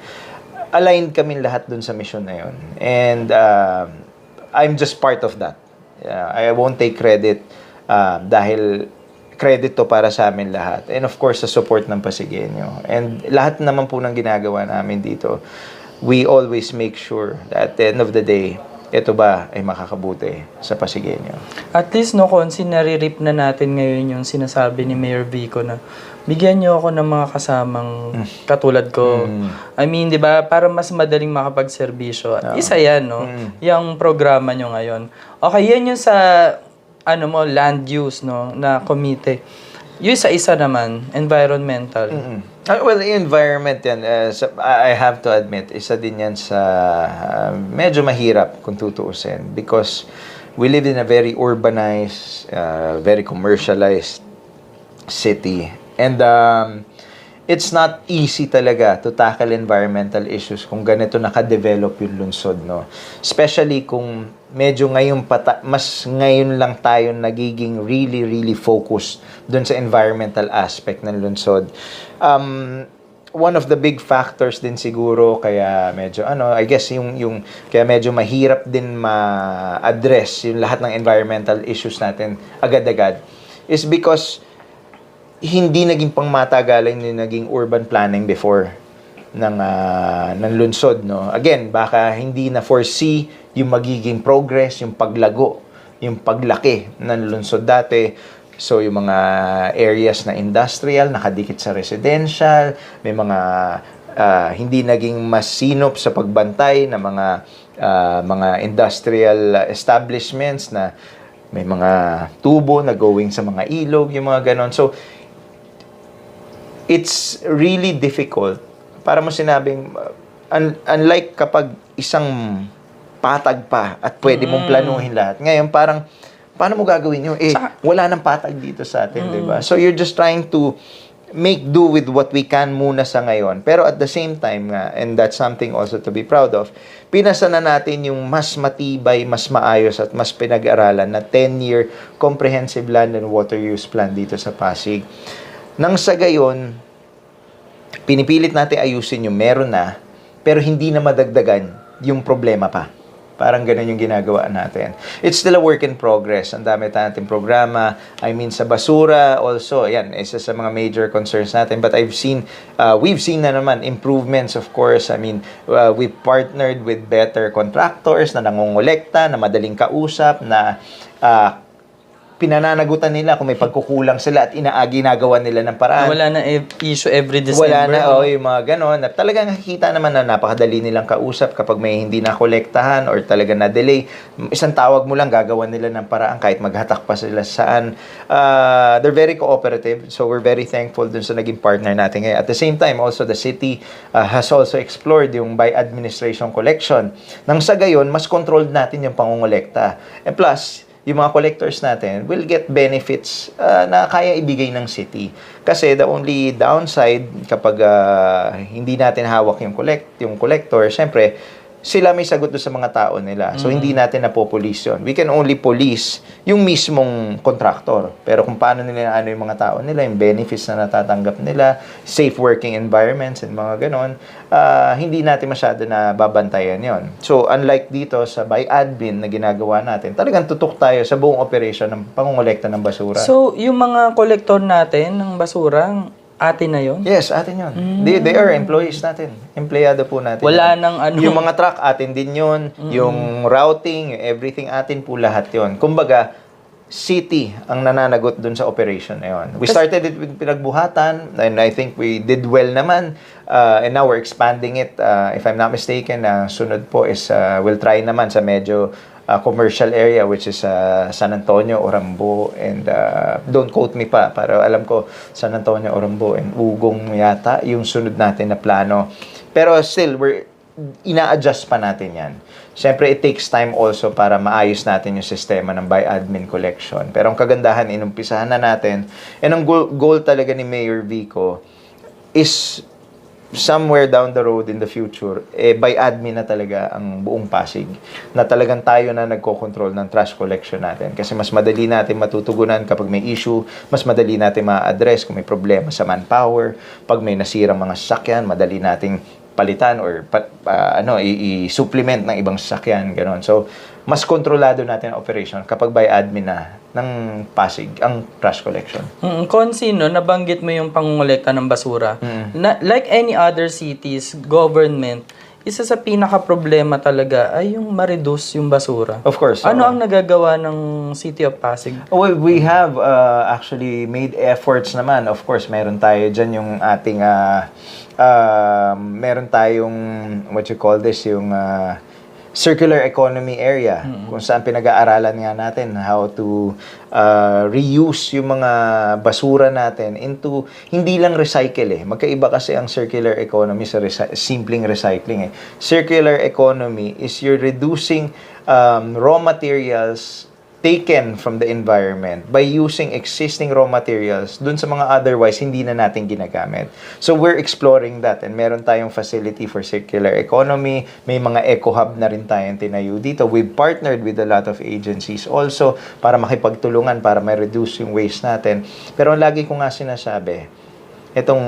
Aligned kami lahat dun sa mission na yun. And I'm just part of that. I won't take credit dahil credit to para sa amin lahat. And of course, sa support ng Pasigueño. And lahat naman po ng ginagawa namin dito, we always make sure that at the end of the day, ito ba ay makakabuti sa Pasigueño. At least, no, Konsi, naririp na natin ngayon yung sinasabi ni Mayor Vico na bigyan niyo ako ng mga kasamang katulad ko. I mean, di ba, para mas madaling makapagserbisyo. Isa yan, no? Yung programa niyo ngayon. Okay, yan yung sa, land use, no, na komite. Yung isa naman, environmental. Well, environment yan, I have to admit, isa din yan sa medyo mahirap kung tutuusin because we live in a very urbanized, very commercialized city. And it's not easy talaga to tackle environmental issues kung ganito nakadevelop yung lungsod, no? Especially kung medyo mas ngayon lang tayo nagiging really, really focused dun sa environmental aspect ng lungsod. One of the big factors din siguro kaya medyo I guess yung kaya medyo mahirap din ma-address yung lahat ng environmental issues natin agad-agad is because hindi naging pangmatagalan yung naging urban planning before ng lungsod, no? Again, baka hindi na foresee yung magiging progress, yung paglago, yung paglaki ng lungsod dati. So, yung mga areas na industrial, nakadikit sa residential, may mga hindi naging masinop sa pagbantay ng mga industrial establishments na may mga tubo na going sa mga ilog, yung mga ganon. So, it's really difficult. Para mo sinabing, unlike kapag isang patag pa at pwede mong planuhin lahat. Ngayon, parang, paano mo gagawin yun? Wala nang patag dito sa atin, di ba? So, you're just trying to make do with what we can muna sa ngayon. Pero at the same time nga, and that's something also to be proud of, pinasa na natin yung mas matibay, mas maayos at mas pinag-aralan na 10-year comprehensive land and water use plan dito sa Pasig. Nang sa gayon, pinipilit natin ayusin yung meron na, pero hindi na madagdagan yung problema pa. Parang ganun yung ginagawa natin. It's still a work in progress. Ang dami natin programa. I mean, sa basura also, yan, isa sa mga major concerns natin. But we've seen na naman improvements, of course. I mean, we've partnered with better contractors na nangongolekta, na madaling kausap, na pinananagutan nila kung may pagkukulang sila at ginagawa nila ng paraan. Wala na issue every December. Wala na, yung mga ganon. At talagang nakikita naman na napakadali nilang kausap kapag may hindi nakolektahan or talaga na-delay. Isang tawag mo lang, gagawa nila ng paraan kahit maghatak pa sila saan. They're very cooperative, so we're very thankful dun sa naging partner natin ngayon. At the same time, also the city has also explored yung by administration collection. Nang sa gayon, mas controlled natin yung pangongolekta. And plus, yung mga collectors natin will get benefits na kaya ibigay ng city. Kasi the only downside kapag hindi natin hawak yung collector, syempre, sila may sagot doon sa mga tao nila. So, hindi natin napopolice yun. We can only police yung mismong contractor. Pero kung paano nila yung mga tao nila, yung benefits na natatanggap nila, safe working environments and mga ganon, hindi natin masyado na babantayan yon. So, unlike dito sa by admin na ginagawa natin, talagang tutok tayo sa buong operation ng pangongolekta ng basura. So, yung mga kolektor natin ng basura, atin na yun? Yes, atin yun. They are employees natin. Empleyado po natin. Wala nang ano. Yung mga truck, atin din yun. Yung routing, everything, atin po lahat yun. Kumbaga, city ang nananagot dun sa operation na yun. We started it with pinagbuhatan, and I think we did well naman. And now we're expanding it. If I'm not mistaken, sunod po is we'll try naman sa medyo commercial area, which is San Antonio, Orambo, and don't quote me pa, para alam ko San Antonio, Orambo, and Ugong yata yung sunod natin na plano. Pero still, ina-adjust pa natin yan. Siyempre, it takes time also para maayos natin yung sistema ng by admin collection. Pero ang kagandahan, inumpisahan na natin, and ang goal talaga ni Mayor Vico is somewhere down the road in the future, by admin na talaga ang buong Pasig. Na talagang tayo na nagko-control ng trash collection natin. Kasi mas madali natin matutugunan kapag may issue, mas madali natin ma-address kung may problema sa manpower, pag may nasirang mga sasakyan, madali nating palitan or i-supplement ng ibang sasakyan, gano'n. So, mas kontrolado natin ang operation kapag by admin na ng Pasig ang trash collection. Consino, nabanggit mo yung pangungulekta ng basura. Like any other cities, government, isa sa pinaka-problema talaga ay yung ma-reduce yung basura. Of course. Ano ang nagagawa ng City of Pasig? Well, we have actually made efforts naman. Of course, meron tayo dyan yung ating meron tayong what you call this, yung circular economy area, kung saan pinag-aaralan nga natin how to reuse yung mga basura natin into hindi lang recycle Magkaiba kasi ang circular economy sa simpleng recycling Circular economy is you're reducing raw materials taken from the environment by using existing raw materials dun sa mga otherwise hindi na natin ginagamit. So we're exploring that, and meron tayong facility for circular economy. May mga eco-hub na rin tayong tinayo dito. We've partnered with a lot of agencies also para makipagtulungan, para ma-reduce yung waste natin. Pero ang lagi ko nga sinasabi, itong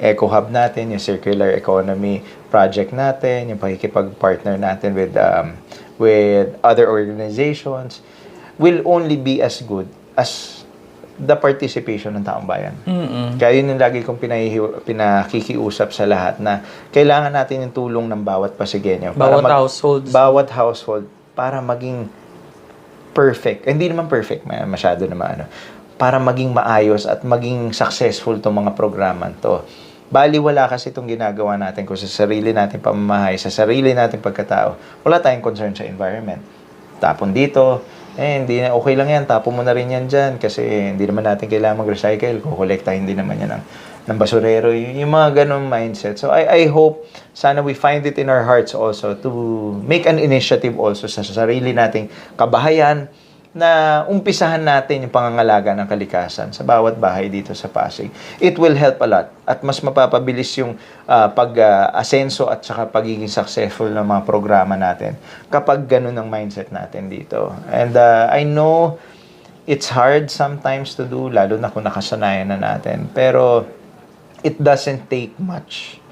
eco-hub natin, yung circular economy project natin, yung pakikipag-partner natin with other organizations, will only be as good as the participation ng taong bayan. Kaya yun yung lagi kong pinakikiusap sa lahat na kailangan natin yung tulong ng bawat Pasigueño. Bawat household para maging perfect. Hindi naman perfect, masyado naman para maging maayos at maging successful tong mga programan to. Baliwala kasi itong ginagawa natin kung sa sarili natin pamamahay, sa sarili natin pagkatao. Wala tayong concern sa environment. Tapon dito, hindi na, okay lang yan, tapon mo na rin yan dyan kasi hindi naman natin kailangan mag-recycle, kukolektahin din naman yan ng basurero, yung mga ganong mindset. So I hope sana we find it in our hearts also to make an initiative also sa sarili nating kabahayan na umpisahan natin yung pangangalaga ng kalikasan sa bawat bahay dito sa Pasig. It will help a lot at mas mapapabilis yung pag-asenso at saka pagiging successful ng mga programa natin kapag ganun ang mindset natin dito. And I know it's hard sometimes to do, lalo na kung nakasanayan na natin. Pero it doesn't take much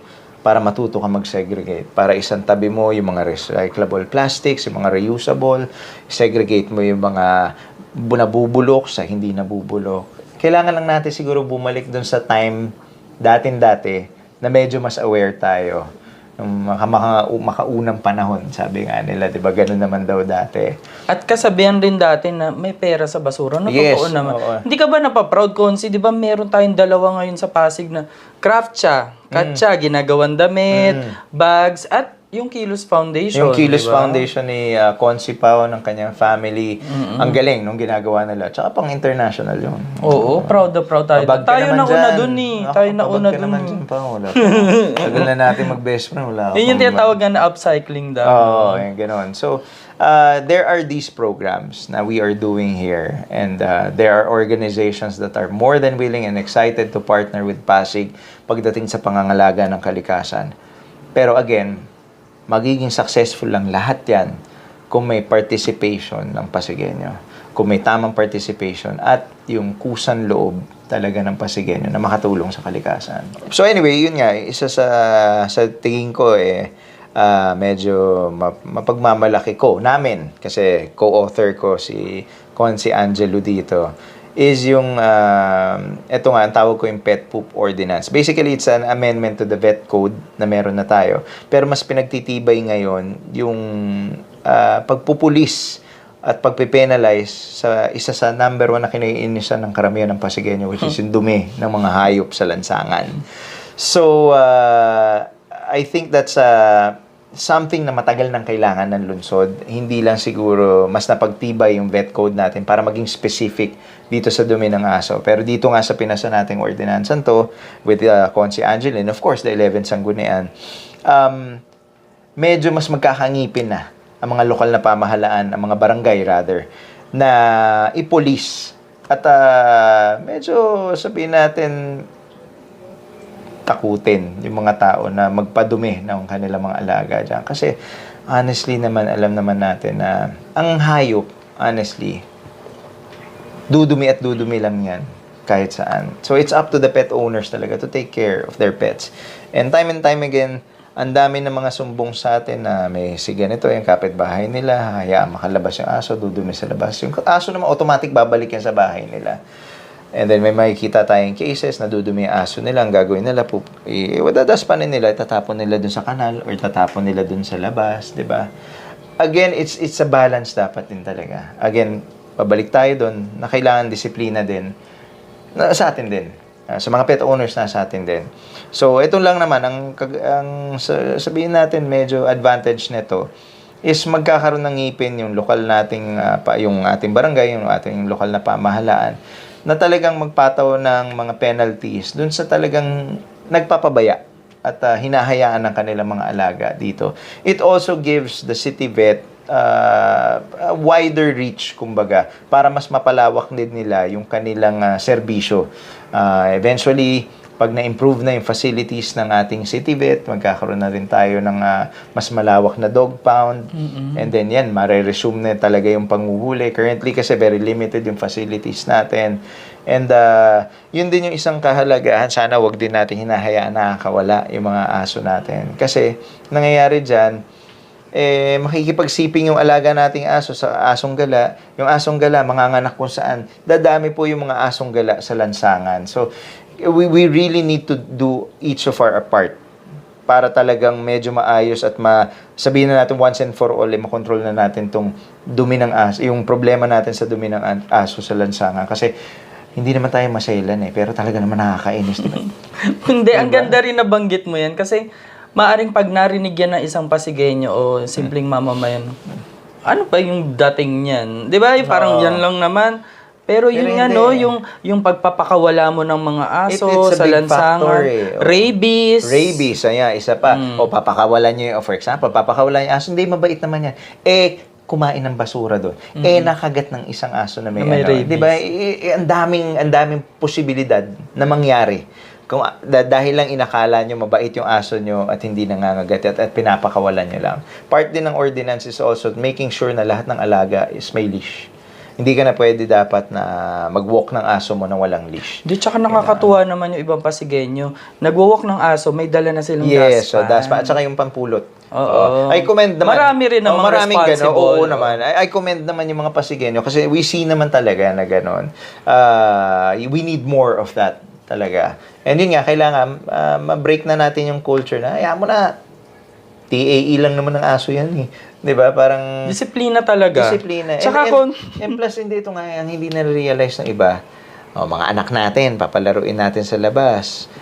para matuto ka mag-segregate. Para isang tabi mo yung mga recyclable plastics, yung mga reusable, segregate mo yung mga nabubulok sa hindi nabubulok. Kailangan lang natin siguro bumalik dun sa time dating-dati na medyo mas aware tayo. Nung makaunang panahon, sabi nga nila, di ba, ganun naman daw dati. At kasabihan rin dati na may pera sa basura. No, yes, totoo naman. Oo. Hindi ka ba napaproud, Consi? Di ba meron tayong dalawa ngayon sa Pasig na craft siya, katsa, ginagawan damit, bags, at yung Kilos Foundation. Yung Kilos diba? Foundation ni Consi Pao ng kanyang family. Ang galing nung ginagawa nila. Tsaka pang international yun. Oo, proud na proud tayo. Tayo na una dun eh. Tayo na una dun. Wala pa. Tagal na natin mag-best friend. Wala. Yun yung tinatawag na upcycling daw. Oo, yung gano'n. So, there are these programs na we are doing here, and there are organizations that are more than willing and excited to partner with Pasig pagdating sa pangangalaga ng kalikasan. Pero again, magiging successful lang lahat yan kung may participation ng Pasigueño, kung may tamang participation at yung kusang loob talaga ng Pasigueño na makatulong sa kalikasan. So anyway, yun nga, isa sa tingin ko medyo mapagmamalaki ko namin kasi co-author ko si Consi Angelo dito is yung eto nga ang tawag ko yung Pet Poop Ordinance. Basically, it's an amendment to the vet code na meron na tayo. Pero mas pinagtitibay ngayon yung pagpupulis at pagpipenalize sa isa sa number 1 na kinaiinisan ng karamihan ng Pasigueño, which is yung dumi ng mga hayop sa lansangan. So, I think that's something na matagal nang kailangan ng lungsod. Hindi lang siguro mas napagtibay yung vet code natin para maging specific dito sa dumi ng aso. Pero dito nga sa pinasa nating ordinansan to with Consi Angelo and of course the 11th Sanggunian, medyo mas magkakangipin na ang mga lokal na pamahalaan, ang mga barangay rather, na ipolis at medyo sabihin natin takutin yung mga tao na magpadumi ng kanilang mga alaga dyan. Kasi, honestly naman, alam naman natin na ang hayop, honestly, dudumi at dudumi lang yan kahit saan. So, it's up to the pet owners talaga to take care of their pets. And time again, ang dami ng mga sumbong sa atin na may sige nito, yung kapitbahay nila, hayaan makalabas yung aso, dudumi sa labas. Yung aso naman, automatic babalik yan sa bahay nila. And then may makikita tayong cases na dudumi yung aso nila, ang gagawin nila, wadadaspanin nila, itatapon nila dun sa kanal or itatapon nila dun sa labas, di ba? Again, it's a balance dapat din talaga. Again, pabalik tayo dun na kailangan disiplina din sa atin din. Sa mga pet owners na sa atin din. So, ito lang naman, ang sabihin natin medyo advantage nito is magkakaroon ng ngipin yung lokal nating, yung ating barangay, yung ating lokal na pamahalaan, na talagang magpataw ng mga penalties dun sa talagang nagpapabaya at hinahayaan ng kanilang mga alaga dito. It also gives the city vet wider reach, kumbaga, para mas mapalawak din nila yung kanilang serbisyo. Eventually, pag na-improve na yung facilities ng ating city vet, magkakaroon na rin tayo ng mas malawak na dog pound. And then yan, mare-resume na talaga yung panghuhuli. Currently kasi very limited yung facilities natin. And yun din yung isang kahalagahan. Sana wag din natin hinahayaan na nakakawala yung mga aso natin. Kasi nangyayari dyan, makikipagsiping yung alaga nating aso sa asong gala. Yung asong gala, manganganak kung saan. Dadami po yung mga asong gala sa lansangan. So, we really need to do each of our part para talagang medyo maayos at sabihin na natin once and for all, makontrol na natin tong dumi ng aso, yung problema natin sa dumi ng aso sa lansangan. Kasi hindi naman tayo masailan pero talaga naman nakakainis, di ba? Hindi, ang ganda rin nabanggit mo yan kasi maaring pag narinig yan ng isang Pasigueño o simpleng mamamayan, ano pa yung dating niyan? Di ba? Parang yan lang naman. Pero yun nga, no, yung pagpapakawala mo ng mga aso It's a sa big lansangan, factor, rabies. Rabies, isa pa. O papakawalan nyo, for example, papakawalan yung aso, hindi mabait naman yan. Kumain ng basura doon. Nakagat ng isang aso na may rabies. Di ba? Ang daming posibilidad na mangyari. Kung dahil lang inakala nyo mabait yung aso nyo at hindi nangangagat at pinapakawalan nyo lang. Part din ng ordinance is also making sure na lahat ng alaga is may leash. Hindi ka na pwede dapat na mag-walk ng aso mo nang walang leash. Di, tsaka nakakatuwa naman yung ibang Pasigueño. Nag-walk ng aso, may dala na silang dustpan. Yes, so dustpan. At saka yung pampulot. Oo. I commend naman. Marami rin namang maraming responsible. Oo naman. I commend naman yung mga Pasigueño kasi we see naman talaga na gano'n. We need more of that talaga. And yun nga, kailangan ma-break na natin yung culture na, ayaw mo na, TAE lang naman ng aso yan eh. 'Di ba? Parang disiplina talaga. Disiplina. Tsaka and plus hindi ito nga ang hindi na-realize ng iba. Mga anak natin, papalaruin natin sa labas.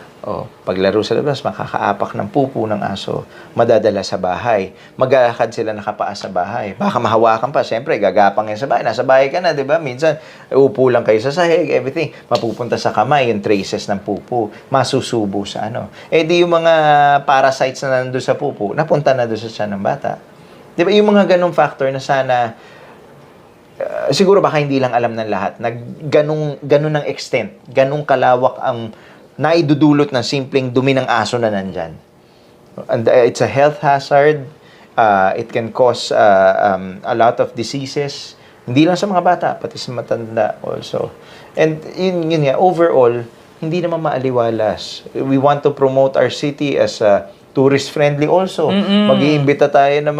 Paglaro sa labas, makakaapak ng pupu ng aso, madadala sa bahay. Mag-aakad sila nakapaas sa bahay. Baka mahawakan pa, siyempre, gagapang yan sa bahay. Nasa bahay ka na, di ba? Minsan, upo lang kayo sa sahig, everything. Mapupunta sa kamay, yung traces ng pupu. Masusubo sa ano. Di yung mga parasites na nandun sa pupu, napunta na doon sa tiyan ng bata. Di ba? Yung mga ganong factor na sana, siguro baka hindi lang alam ng lahat, na ganong ang extent, ganong kalawak ang naidudulot ng simpleng dumi ng aso na nandyan. And it's a health hazard. It can cause a lot of diseases. Hindi lang sa mga bata, pati sa matanda also. And yun nga, overall, hindi naman maaliwalas. We want to promote our city as tourist-friendly also. Mag-iimbita tayo ng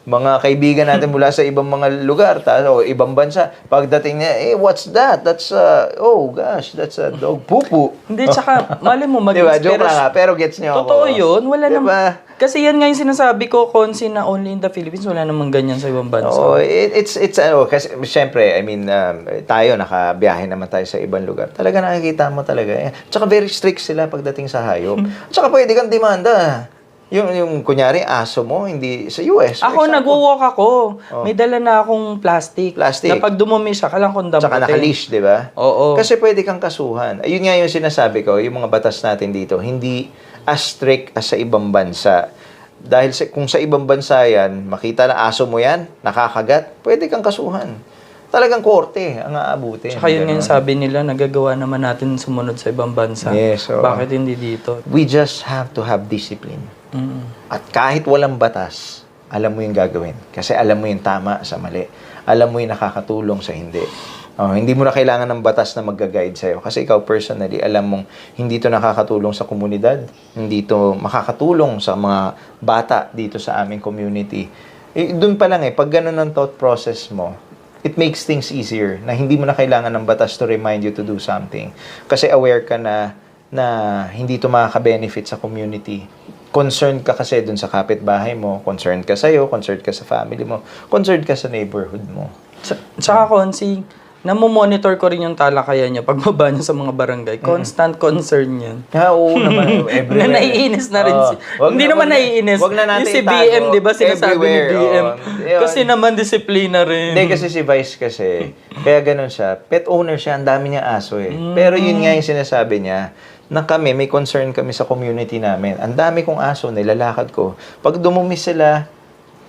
mga kaibigan natin mula sa ibang mga lugar o ibang bansa. Pagdating niya, what's that? That's, oh gosh, that's a dog pupu. Hindi, tsaka, mali mo Diba? Joke lang pero gets niyo ako. Totoo yun. Wala diba? naman. Kasi yan nga yung sinasabi ko, Konsi, na only in the Philippines, wala namang ganyan sa ibang bansa. It's kasi syempre, I mean, tayo, nakabiyahe naman tayo sa ibang lugar. Talaga nakikita mo talaga. Tsaka very strict sila pagdating sa hayop. Tsaka pwede kang demanda. Yung kunyari, aso mo, hindi sa US. Ako, nag-walk ako. May dala na akong plastic. Na pag dumumi siya, kailangan kong damputin. Tsaka naka-leash, di ba? Oo. Kasi pwede kang kasuhan. Ayun nga yung sinasabi ko, yung mga batas natin dito, hindi as strict as sa ibang bansa. Dahil kung sa ibang bansa yan, makita na aso mo yan, nakakagat, pwede kang kasuhan. Talagang korte ang aabutin. Tsaka yun nga yung sabi nila, nagagawa naman natin sumunod sa ibang bansa. Yes, Bakit hindi dito? We just have to have discipline. At kahit walang batas, alam mo yung gagawin. Kasi alam mo yung tama sa mali. Alam mo yung nakakatulong sa hindi. Hindi mo na kailangan ng batas na mag-guide sa'yo. Kasi ikaw personally, alam mong hindi to nakakatulong sa komunidad. Hindi to makakatulong sa mga bata dito sa aming community. Doon pa lang pag ganun ang thought process mo, it makes things easier na hindi mo na kailangan ng batas to remind you to do something. Kasi aware ka na hindi to makaka-benefit sa community. Concerned ka kasi dun sa kapitbahay mo, concerned ka sa'yo, concerned ka sa family mo, concerned ka sa neighborhood mo. Tsaka Konsi, namomonitor ko rin yung talakayan niya pagbaba niya sa mga barangay. Constant concern yan. Oo naman. Everywhere. Na naiinis na rin hindi naman naiinis. Wag na natin yung si BM, di ba? Sinasabi everywhere. ni BM. Kasi naman disiplina rin. Hindi, kasi si Vice kasi, kaya ganun siya. Pet owner siya, ang dami niyang aso Pero yun nga yung sinasabi niya, na kami, may concern kami sa community namin. Ang dami kong aso, nilalakad ko. Pag dumumi sila,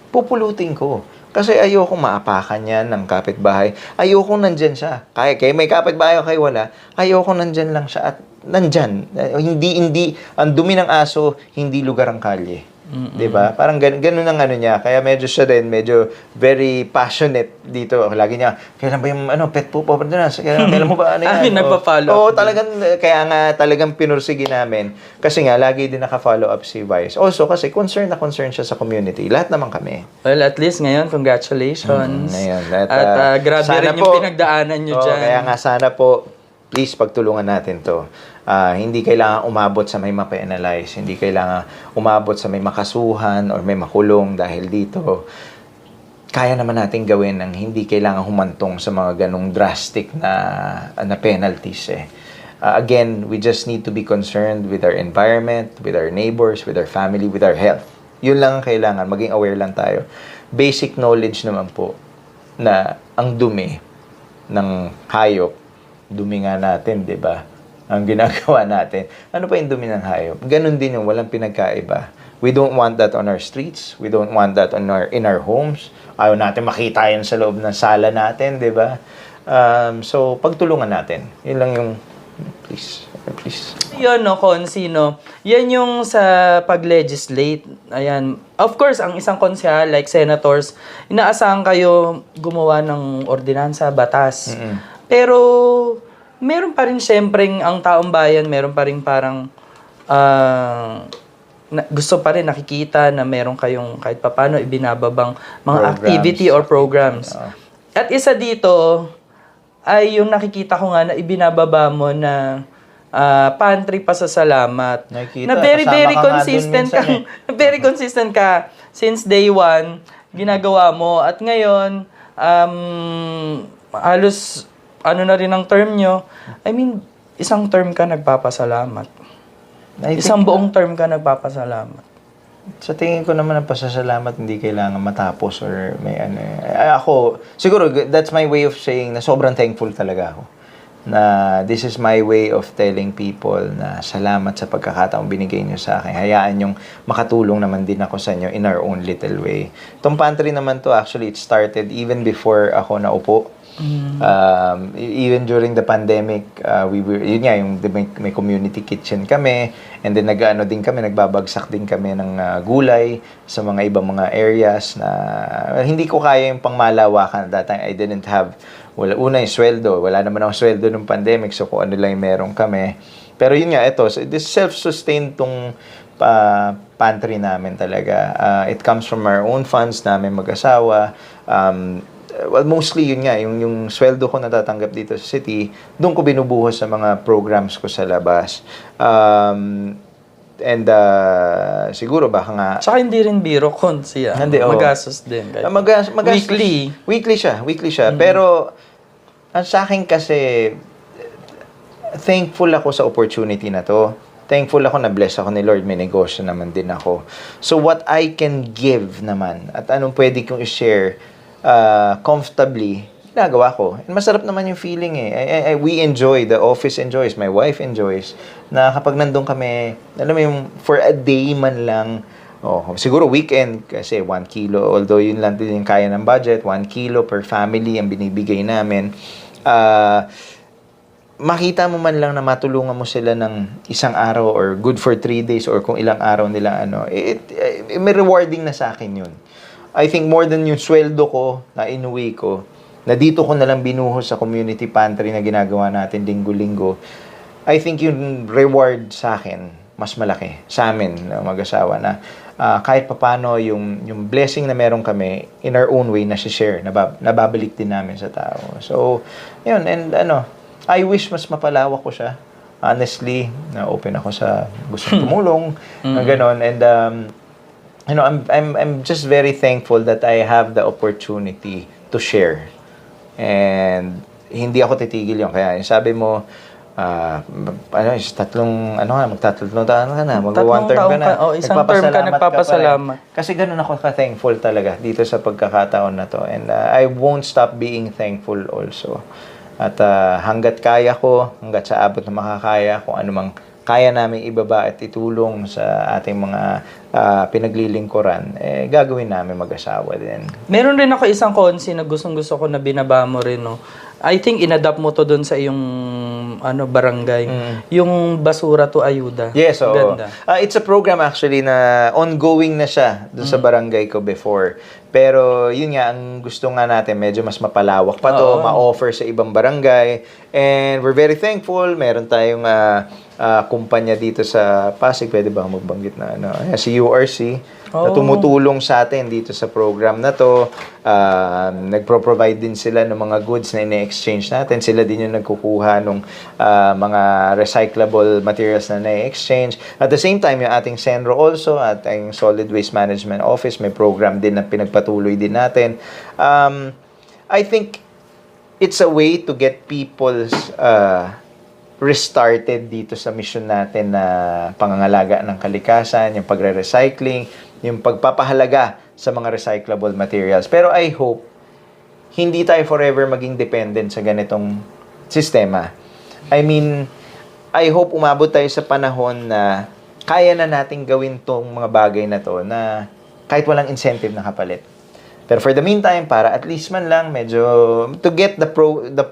pupulutin ko. Kasi ayoko maapakan yan ng kapitbahay. Ayoko nandyan siya. Kaya may kapitbahay o kaya wala, ayoko nandyan lang siya at nandyan. Hindi, ang dumi ng aso, hindi lugar ang kalye. 'Di ba? Parang ganun ang ano niya. Kaya medyo siya din, medyo very passionate dito. Lagi niya, kailan ba yung pet poop over doon? Kailan mo ba ano yan? Nagpa-follow up Oo, din. kaya nga talagang pinursige namin. Kasi nga, lagi din naka-follow up si Vice. Also, kasi concern siya sa community. Lahat naman kami. Well, at least ngayon, congratulations. Ngayon. At grabe rin yung pinagdaanan nyo dyan. Kaya nga sana po, please pagtulungan natin to. Hindi kailangan umabot sa may ma-penalize. Hindi kailangan umabot sa may makasuhan or may makulong dahil dito. Kaya naman natin gawin ng hindi kailangan humantong sa mga ganong drastic na penalties eh. Again, we just need to be concerned with our environment, with our neighbors, with our family, with our health. Yun lang ang kailangan. Maging aware lang tayo. Basic knowledge naman po na ang dumi ng hayop, dumi nga natin, di ba? Ang ginagawa natin. Ano pa yung dumi ng hayop? Ganun din yung walang pinagkaiba. We don't want that on our streets. We don't want that in our homes. Ayaw natin makita yan sa loob ng sala natin, di ba? So, pagtulungan natin. Yun lang yung, please. Yun, no, Konsi, no? Yan yung sa pag-legislate. Ayan. Of course, ang isang konsehal, like senators, inaasahan kayo gumawa ng ordinansa, batas. Pero, meron pa rin siyempreng ang taong bayan, meron pa rin parang gusto pa rin nakikita na meron kayong kahit papano ibinababang mga Programs. activity or programs. At isa dito ay yung nakikita ko nga na ibinababa mo na pantry pasasalamat. Nakikita, Na very kasama very ka nga dun consistent ka. minsan Very consistent ka since day one ginagawa mo at ngayon halos ano na rin ang term nyo. I mean, isang term ka nagpapasalamat. Isang buong term ka nagpapasalamat. Sa tingin ko naman ang pasasalamat hindi kailangan matapos or may ano. Ako, siguro that's my way of saying na sobrang thankful talaga ako. Na this is my way of telling people na salamat sa pagkakataong binigay niyo sa akin. Hayaan yung makatulong naman din ako sa inyo in our own little way. Itong pantry naman to, actually, it started even before ako naupo. Even during the pandemic, yun nga, yung may community kitchen kami, and then nag-ano din kami, nagbabagsak din kami ng gulay sa mga ibang mga areas na hindi ko kaya yung pangmalawakan. That time, I didn't have, una yung sweldo, wala naman akong sweldo nung pandemic, so kung ano lang yung meron kami. Pero yun nga, ito, this self-sustained tong pantry namin talaga. It comes from our own funds namin mag-asawa. Well, mostly yun nga, yung sweldo ko natatanggap dito sa city, doon ko binubuhos sa mga programs ko sa labas. Siguro baka nga... Saka hindi rin biro, Konsi. Hindi, magastos din. Magastos. Weekly. Weekly siya. Pero, ang sa akin kasi, thankful ako sa opportunity na to. Thankful ako na bless ako ni Lord, may negosyo naman din ako. So, what I can give naman, at anong pwede kong i-share, comfortably, ginagawa ko. And masarap naman yung feeling eh. We enjoy, the office enjoys, my wife enjoys, na kapag nandun kami, alam mo yung for a day man lang, siguro weekend, kasi 1 kilo, although yun lang din yung kaya ng budget, 1 kilo per family ang binibigay namin. Makita mo man lang na matulungan mo sila ng isang araw or good for 3 days or kung ilang araw nila, may rewarding na sa akin yun. I think more than yung sweldo ko na inuwi ko, na dito ko nalang binuhos sa community pantry na ginagawa natin linggo-linggo, I think yung reward sa akin, mas malaki sa amin, mag-asawa, na kahit papano yung blessing na meron kami, in our own way, na-share, nababalik din namin sa tao. So, yun, and I wish mas mapalawak ko siya. Honestly, na-open ako sa gusto tumulong, na gano'n, and I'm just very thankful that I have the opportunity to share. And hindi ako titigil yun. Kaya sabi mo, magtatlong taon ka na, mag-one term ka na. Isang term ka nagpapasalamat. Kasi ganun ako ka-thankful talaga dito sa pagkakataon na to. And I won't stop being thankful also. At hanggat kaya ko, hanggat sa abot na makakaya, kung anumang kaya namin ibaba at itulong sa ating mga pinaglilingkuran, gagawin namin mag-asawa din. Meron rin ako isang konsi na gustong-gusto ko na binaba mo rin, no? I think inadapt mo to doon sa iyong barangay. Yung basura to ayuda. Yes, so Ganda. it's a program actually na ongoing na siya doon sa barangay ko before. Pero yun nga, ang gusto nga natin, medyo mas mapalawak pa to, ma-offer sa ibang barangay. And we're very thankful. Meron tayong kumpanya dito sa Pasig. Pwede ba magbanggit na si URC. Na tumutulong sa atin dito sa program na to. Nagpro-provide din sila ng mga goods na ine-exchange natin. Sila din yung nagkukuha ng mga recyclable materials na na-exchange. At the same time, yung ating Senro also, at ang Solid Waste Management Office, may program din na pinagpatuloy din natin. I think it's a way to get people's restarted dito sa mission natin na pangangalaga ng kalikasan, yung pagre-recycling, yung pagpapahalaga sa mga recyclable materials. Pero I hope, hindi tayo forever maging dependent sa ganitong sistema. I mean, I hope umabot tayo sa panahon na kaya na nating gawin tong mga bagay na to na kahit walang incentive na kapalit. Pero for the meantime, para at least man lang medyo to get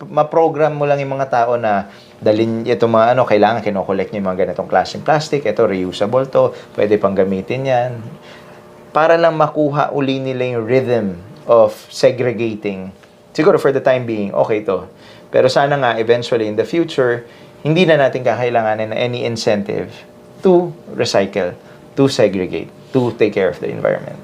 ma-program mo lang yung mga tao na dalhin itong mga kailangan kino-collect niyo yung mga ganitong klaseng plastic, ito reusable to, pwede pang gamitin yan. Para lang makuha uli nila yung rhythm of segregating. Siguro for the time being, okay to. Pero sana nga eventually in the future, hindi na natin kakailanganin na any incentive to recycle, to segregate, to take care of the environment.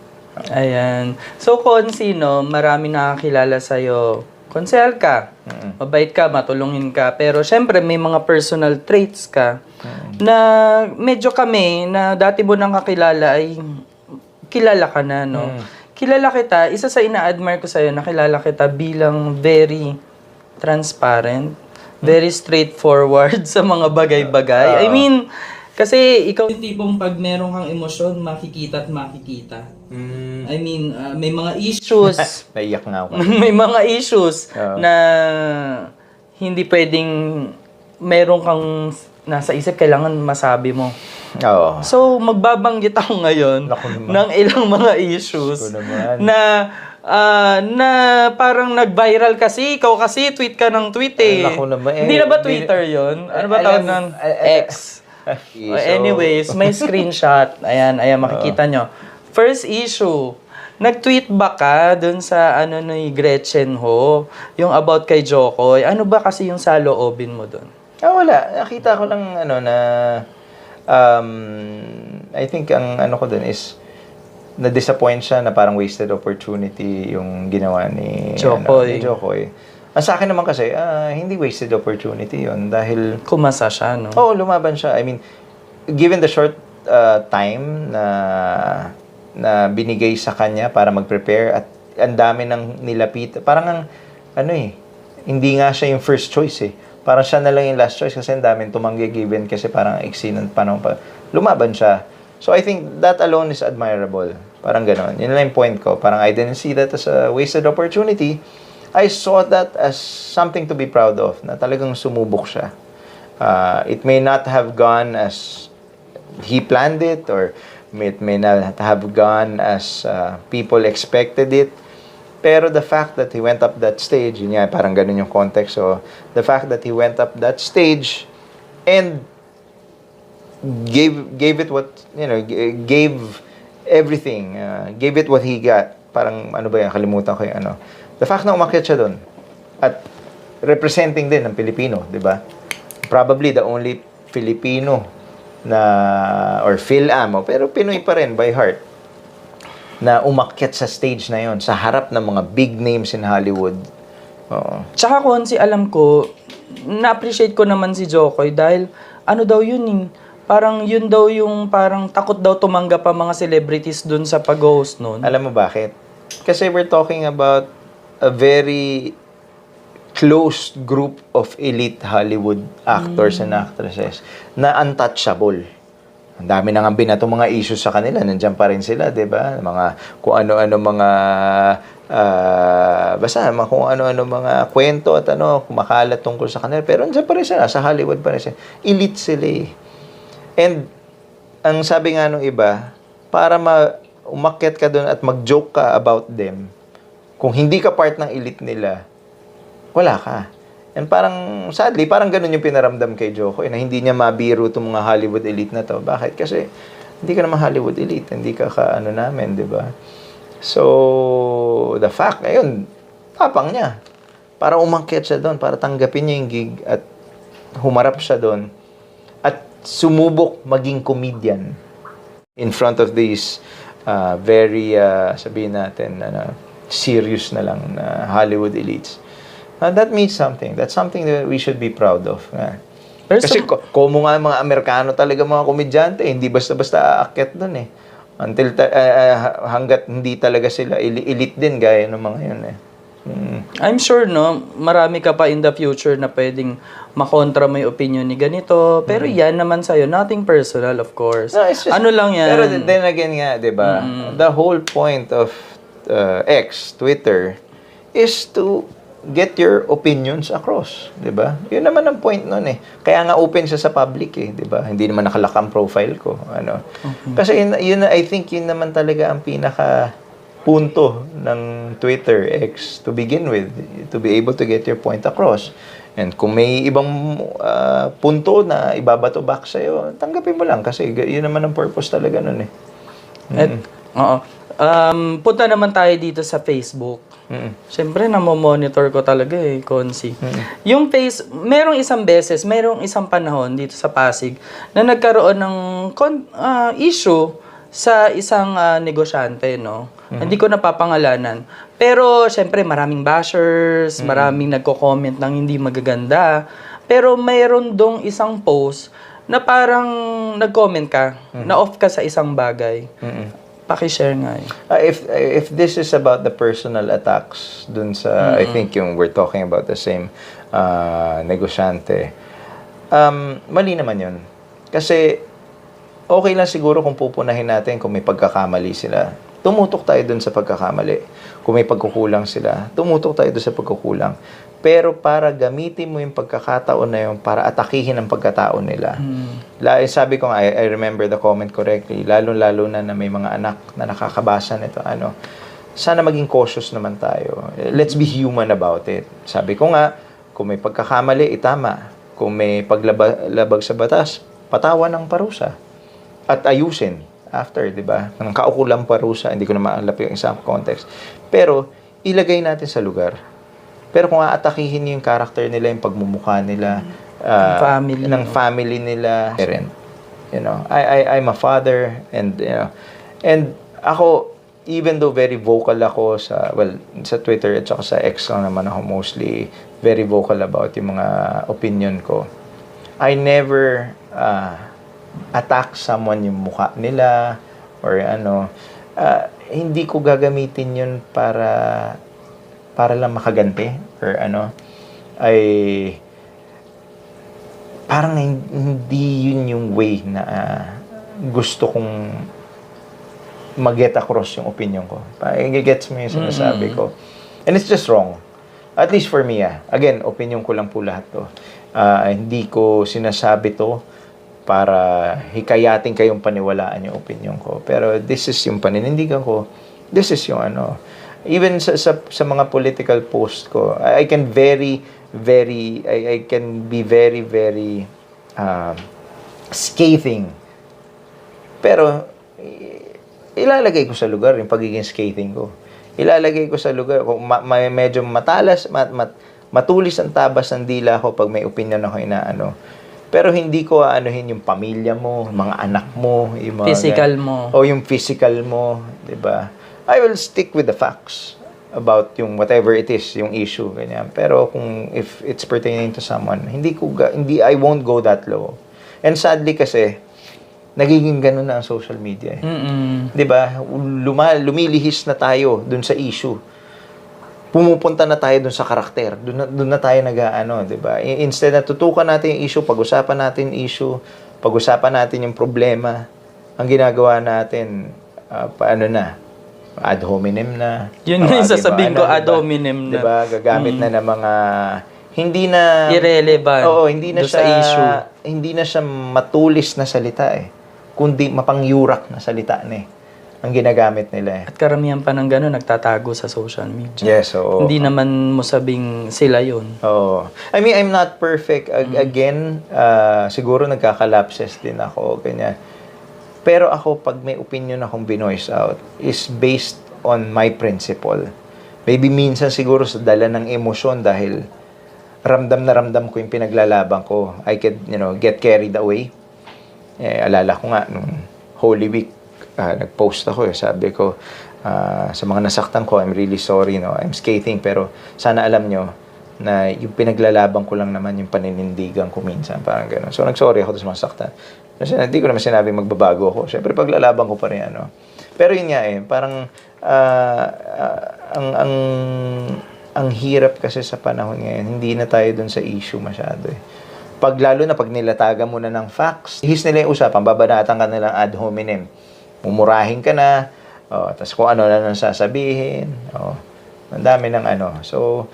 Ayan. So, Konsi, marami nakakilala sa'yo. Konsehal ka. Mabait ka, matulungin ka. Pero, syempre, may mga personal traits ka na medyo kami, na dati mo nang kakilala ay kilala ka na, no? Kilala kita, isa sa ina-admire ko sa'yo, nakilala kita bilang very transparent, very straightforward sa mga bagay-bagay. I mean, kasi ikaw yung tipong pag meron kang emosyon, makikita at makikita. I mean, may mga issues. Naiyak nga ako. May mga issues na hindi pwedeng meron kang nasa isip, kailangan masabi mo. Oo. So, magbabanggit ako ngayon ng ilang mga issues na parang nag-viral kasi. Ikaw kasi, tweet ka ng tweet eh. Hindi na ba Twitter yun? Ano ba tawag ng X? Anyways, may screenshot. Ayan, makikita nyo. First issue, nag-tweet ba ka dun sa ni Gretchen Ho, yung about kay Jokoy? Ano ba kasi yung saloobin mo dun? Wala. Nakita ko lang I think ang ko dun is na-disappoint siya na parang wasted opportunity yung ginawa ni Jokoy. Sa akin naman kasi, hindi wasted opportunity yon dahil kumasa siya, no? Oo, lumaban siya. I mean, given the short time na binigay sa kanya para mag-prepare at ang dami ng nilapit. Parang hindi nga siya yung first choice eh. Parang siya na lang yung last choice kasi ang daming tumanggi given kasi parang iksi ng panahon pa. Lumaban siya. So I think that alone is admirable. Parang gano'n. Yun lang yung point ko. Parang I didn't see that as a wasted opportunity. I saw that as something to be proud of, na talagang sumubok siya. It may not have gone as he planned it, or it may not have gone as people expected it. Pero the fact that he went up that stage, yun nga, parang ganun yung context. So, the fact that he went up that stage and gave it what, gave everything, gave it what he got. Parang, kalimutan ko yung The fact na umakyat siya doon at representing din ng Pilipino, di ba? Probably the only Filipino or Phil-Am, pero Pinoy pa rin by heart, na umakyat sa stage na yon sa harap ng mga big names in Hollywood. Oo. Tsaka alam ko, na-appreciate ko naman si Jokoy dahil daw yun parang yun daw yung parang takot daw tumanggap ang mga celebrities dun sa pag-host nun. Alam mo bakit? Kasi we're talking about a very close group of elite Hollywood actors and actresses na untouchable. Ang dami na nga binato mga issues sa kanila. Nandiyan pa rin sila, di ba? Mga kung ano-ano mga basta kung ano-ano mga kwento at kumakalat tungkol sa kanila. Pero nandiyan pa rin sila. Sa Hollywood pa rin sila. Elite sila eh. And ang sabi nga nung iba, para umakyat ka doon at mag-joke ka about them, kung hindi ka part ng elite nila, wala ka. And parang, sadly, parang ganun yung pinaramdam kay Joko, na hindi niya mabiro itong mga Hollywood elite na to. Bakit? Kasi hindi ka naman Hollywood elite, hindi ka ano namin, di ba? So, the fact, ayun, tapang niya. Para umakyat siya doon, para tanggapin niya yung gig at humarap siya doon at sumubok maging comedian in front of these very, sabihin natin, serious na lang na Hollywood elites. That means something. That's something that we should be proud of. Kasi komo nga mga Amerikano talaga mga komedyante, hindi basta-basta aakyat doon eh. Until hanggat hindi talaga sila elite din gaya ng mga yun eh. I'm sure, no, marami ka pa in the future na pwedeng makontra mo yung opinion ni ganito. Pero yan naman sa'yo, nothing personal, of course. No, it's just, ano lang yan? Pero then again nga, di ba, the whole point of X, Twitter, is to get your opinions across, 'di ba? 'Yun naman ang point noon eh. Kaya nga open siya sa public eh, 'di ba? Hindi naman nakalock ang profile ko, ano. Kasi yun I think yun naman talaga ang pinaka punto ng Twitter X to begin with, to be able to get your point across. And kung may ibang punto na ibabato back sa'yo, tanggapin mo lang kasi yun naman ang purpose talaga nun eh. Oo. Punta naman tayo dito sa Facebook. Siyempre, namo-monitor ko talaga Konsi. Yung merong isang panahon dito sa Pasig na nagkaroon ng issue sa isang negosyante, no? Hindi ko napapangalanan. Pero, siyempre, maraming bashers, maraming nagko-comment ng hindi magaganda. Pero, mayroon dong isang post na parang nag-comment ka, na off ka sa isang bagay. Paki-share nga if this is about the personal attacks dun sa, I think we're talking about the same negosyante, mali naman yun. Kasi okay lang siguro kung pupunahin natin kung may pagkakamali sila. Tumutok tayo dun sa pagkakamali. Kung may pagkukulang sila, tumutok tayo dun sa pagkukulang. Pero para gamitin mo yung pagkakataon na yun para atakihin ang pagkataon nila. Sabi ko nga, I remember the comment correctly, lalo-lalo na may mga anak na nakakabasa nito, sana maging cautious naman tayo. Let's be human about it. Sabi ko nga, kung may pagkakamali, itama. Kung may paglabag sa batas, patawan ng parusa. At ayusin after, di ba? Ng kaukulang parusa, hindi ko na maalap yung isang context. Pero, ilagay natin sa lugar. Pero kung aatakihin yung character nila, yung pagmumukha nila, ng family nila, parent. I'm a father, and and ako, even though very vocal ako sa Twitter at saka sa X lang naman ako mostly very vocal about yung mga opinion ko. I never attack someone yung mukha nila or hindi ko gagamitin yun para lang makaganti or parang hindi yun yung way na gusto kong mag-get across yung opinion ko. Gets mo yung sinasabi ko. And it's just wrong. At least for me, Again, opinion ko lang po lahat to. Hindi ko sinasabi to para hikayatin kayong paniwalaan yung opinion ko. Pero this is yung paninindigan ko. This is yung even sa mga political post ko, I can I can be very, very scathing. Pero ilalagay ko sa lugar yung pagiging scathing ko. Ilalagay ko sa lugar kung medyo matalas, matulis ang tabas ng dila ko pag may opinion ako Pero hindi ko anuhin yung pamilya mo, mga anak mo, yung mga physical mo. O yung physical mo, 'di ba? I will stick with the facts about yung whatever it is, yung issue, ganyan. Pero if it's pertaining to someone, I won't go that low. And sadly kasi, nagiging ganun na ang social media. 'Di ba? Lumilihis na tayo dun sa issue. Pumupunta na tayo dun sa karakter. Dun na tayo nag-ano, 'di ba? Instead na tutukan natin yung issue, pag-usapan natin yung problema, ang ginagawa natin ad hominem na. Yun yung sasabihin ko, ad hominem na. Diba? Gagamit na ng mga hindi na irrelevant. Oo, hindi na siya sa issue. hindi na siya matulis na salita eh, kundi mapangyurak na salita na eh, ang ginagamit nila eh. At karamihan pa ng gano'n, nagtatago sa social media. Yes, oo. Hindi naman mo sabing sila yun. Oo. I mean, I'm not perfect. Again, siguro nagkakalapses din ako, ganyan. Pero ako, pag may opinion akong binoise out, is based on my principle. Maybe minsan siguro sa dala ng emosyon dahil ramdam na ramdam ko yung pinaglalaban ko. I could, get carried away. Alala ko nga, nung Holy Week, nag-post ako sabi ko, sa mga nasaktan ko, I'm really sorry, I'm scathing, pero sana alam nyo na yung pinaglalaban ko lang naman yung paninindigan ko minsan, parang gano'n. So, nag-sorry ako sa mga saktan. Kasi hindi ko naman sinabi magbabago ako. Siyempre, paglalaban ko pa rin, Pero yun nga parang, ang hirap kasi sa panahon ngayon, hindi na tayo dun sa issue masyado lalo na pag nilatagan mo na ng facts, his nila yung usapan, babanatan ka nilang ad hominem. Mumurahin ka na, tapos kung ano na nang sasabihin, ang dami ng So,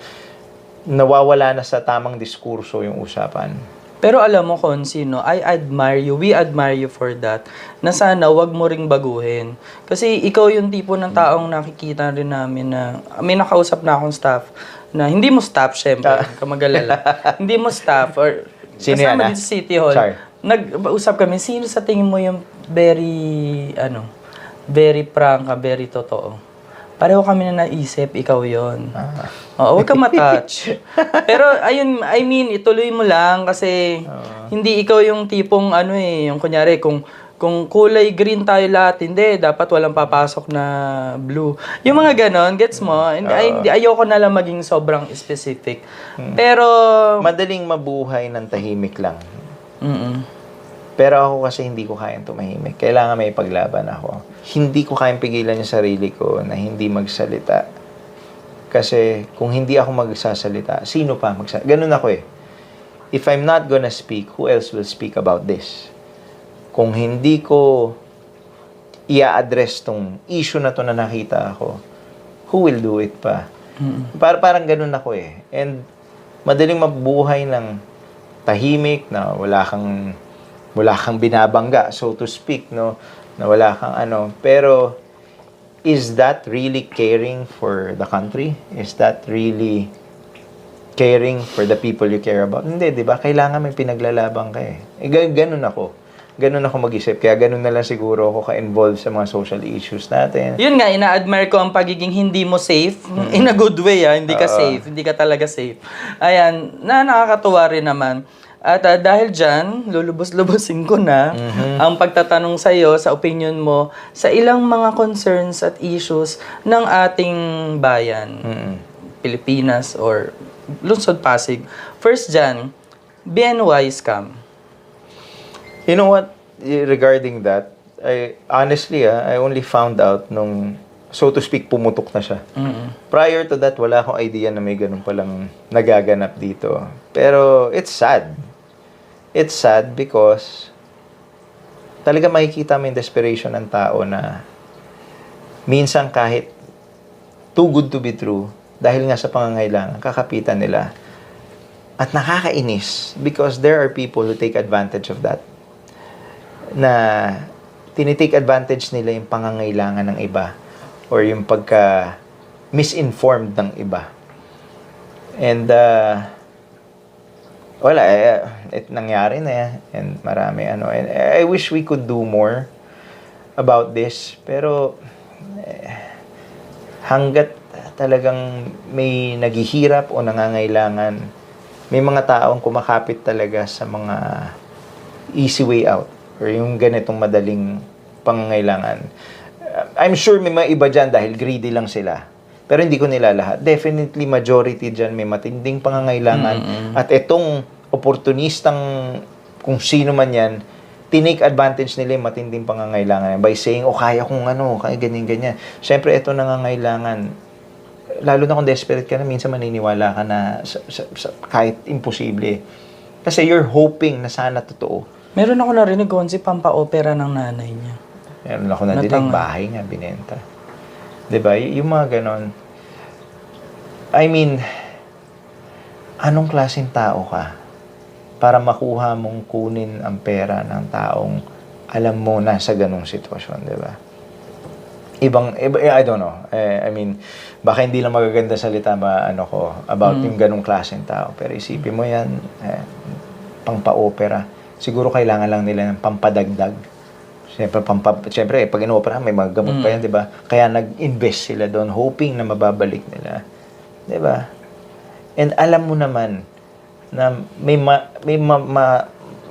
nawawala na sa tamang diskurso yung usapan. Pero alam mo kung sino, I admire you, we admire you for that, na sana wag mo ring baguhin. Kasi ikaw yung tipo ng taong nakikita rin namin na, may nakausap na akong staff, na hindi mo staff, syempre, kamagalala. Hindi mo staff, or sino kasama yan, dito sa City Hall. Sorry. Nag-usap kami, sino sa tingin mo yung very prangka, very totoo? Pareho kami na naisip, ikaw yon. Oo, huwag ka matouch. Pero, ayun, I mean, ituloy mo lang kasi hindi ikaw yung tipong yung kunyari, kung kulay green tayo lahat, hindi, dapat walang papasok na blue. Yung mga ganon, gets mo? Ayoko na lang maging sobrang specific. Pero, madaling mabuhay ng tahimik lang. Pero ako kasi hindi ko kayang tumahimik. Kailangan may paglaban ako. Hindi ko kayang pigilan yung sarili ko na hindi magsalita. Kasi kung hindi ako magsasalita, sino pa magsasalita? Ganun ako If I'm not gonna speak, who else will speak about this? Kung hindi ko i-address tong issue na to na nakita ako, who will do it pa? Parang ganun ako And madaling mabuhay ng tahimik na wala kang binabangga, so to speak, na wala kang Pero, is that really caring for the country? Is that really caring for the people you care about? Hindi, di ba? Kailangan may pinaglalaban ka ganun ako. Ganun ako mag-isip. Kaya ganun na lang siguro ako ka-involved sa mga social issues natin. Yun nga, ina-admire ko ang pagiging hindi mo safe. In a good way, hindi ka safe. Hindi ka talaga safe. Ayan, nakakatuwa rin naman. At dahil dyan, lulubos-lubosin ko na ang pagtatanong sa'yo, sa opinion mo, sa ilang mga concerns at issues ng ating bayan, Pilipinas or Lungsod Pasig. First dyan, BNY scam. You know what? Regarding that, honestly, I only found out nung, so to speak, pumutok na siya. Prior to that, wala akong idea na may ganun palang nagaganap dito. Pero it's sad. It's sad because talaga makikita mo yung desperation ng tao na minsan kahit too good to be true, dahil nga sa pangangailangan, kakapitan nila. At nakakainis because there are people who take advantage of that. Na tinitake advantage nila yung pangangailangan ng iba or yung pagka misinformed ng iba. And wala, nangyari na and marami and I wish we could do more about this, pero hanggat talagang may naghihirap o nangangailangan, may mga taong kumakapit talaga sa mga easy way out or yung ganitong madaling pangangailangan. I'm sure may mga iba dyan dahil greedy lang sila. Pero hindi ko nila lahat. Definitely, majority dyan may matinding pangangailangan. At itong opportunistang kung sino man yan, tinake advantage nila yung matinding pangangailangan by saying, kaya kong kaya ganyan-ganyan. Siyempre, ito nangangailangan. Lalo na kung desperate ka na, minsan maniniwala ka na kahit imposible. Kasi you're hoping na sana totoo. Meron ako narinig kung si pampa-opera ng nanay niya. Meron ako narinig, bahay nga, binenta. Diba? Yung mga ganon. I mean, anong klaseng tao ka para makuha mong kunin ang pera ng taong alam mo nasa ganung sitwasyon, di ba? I don't know. I mean, baka hindi lang magaganda salita about yung ganung klaseng tao. Pero isipin mo yan, pang-pa-opera. Siguro kailangan lang nila ng pampadagdag. Siyempre, pag in-opera, may mga gamot pa yan, di ba? Kaya nag-invest sila doon, hoping na mababalik nila. Di ba? And alam mo naman na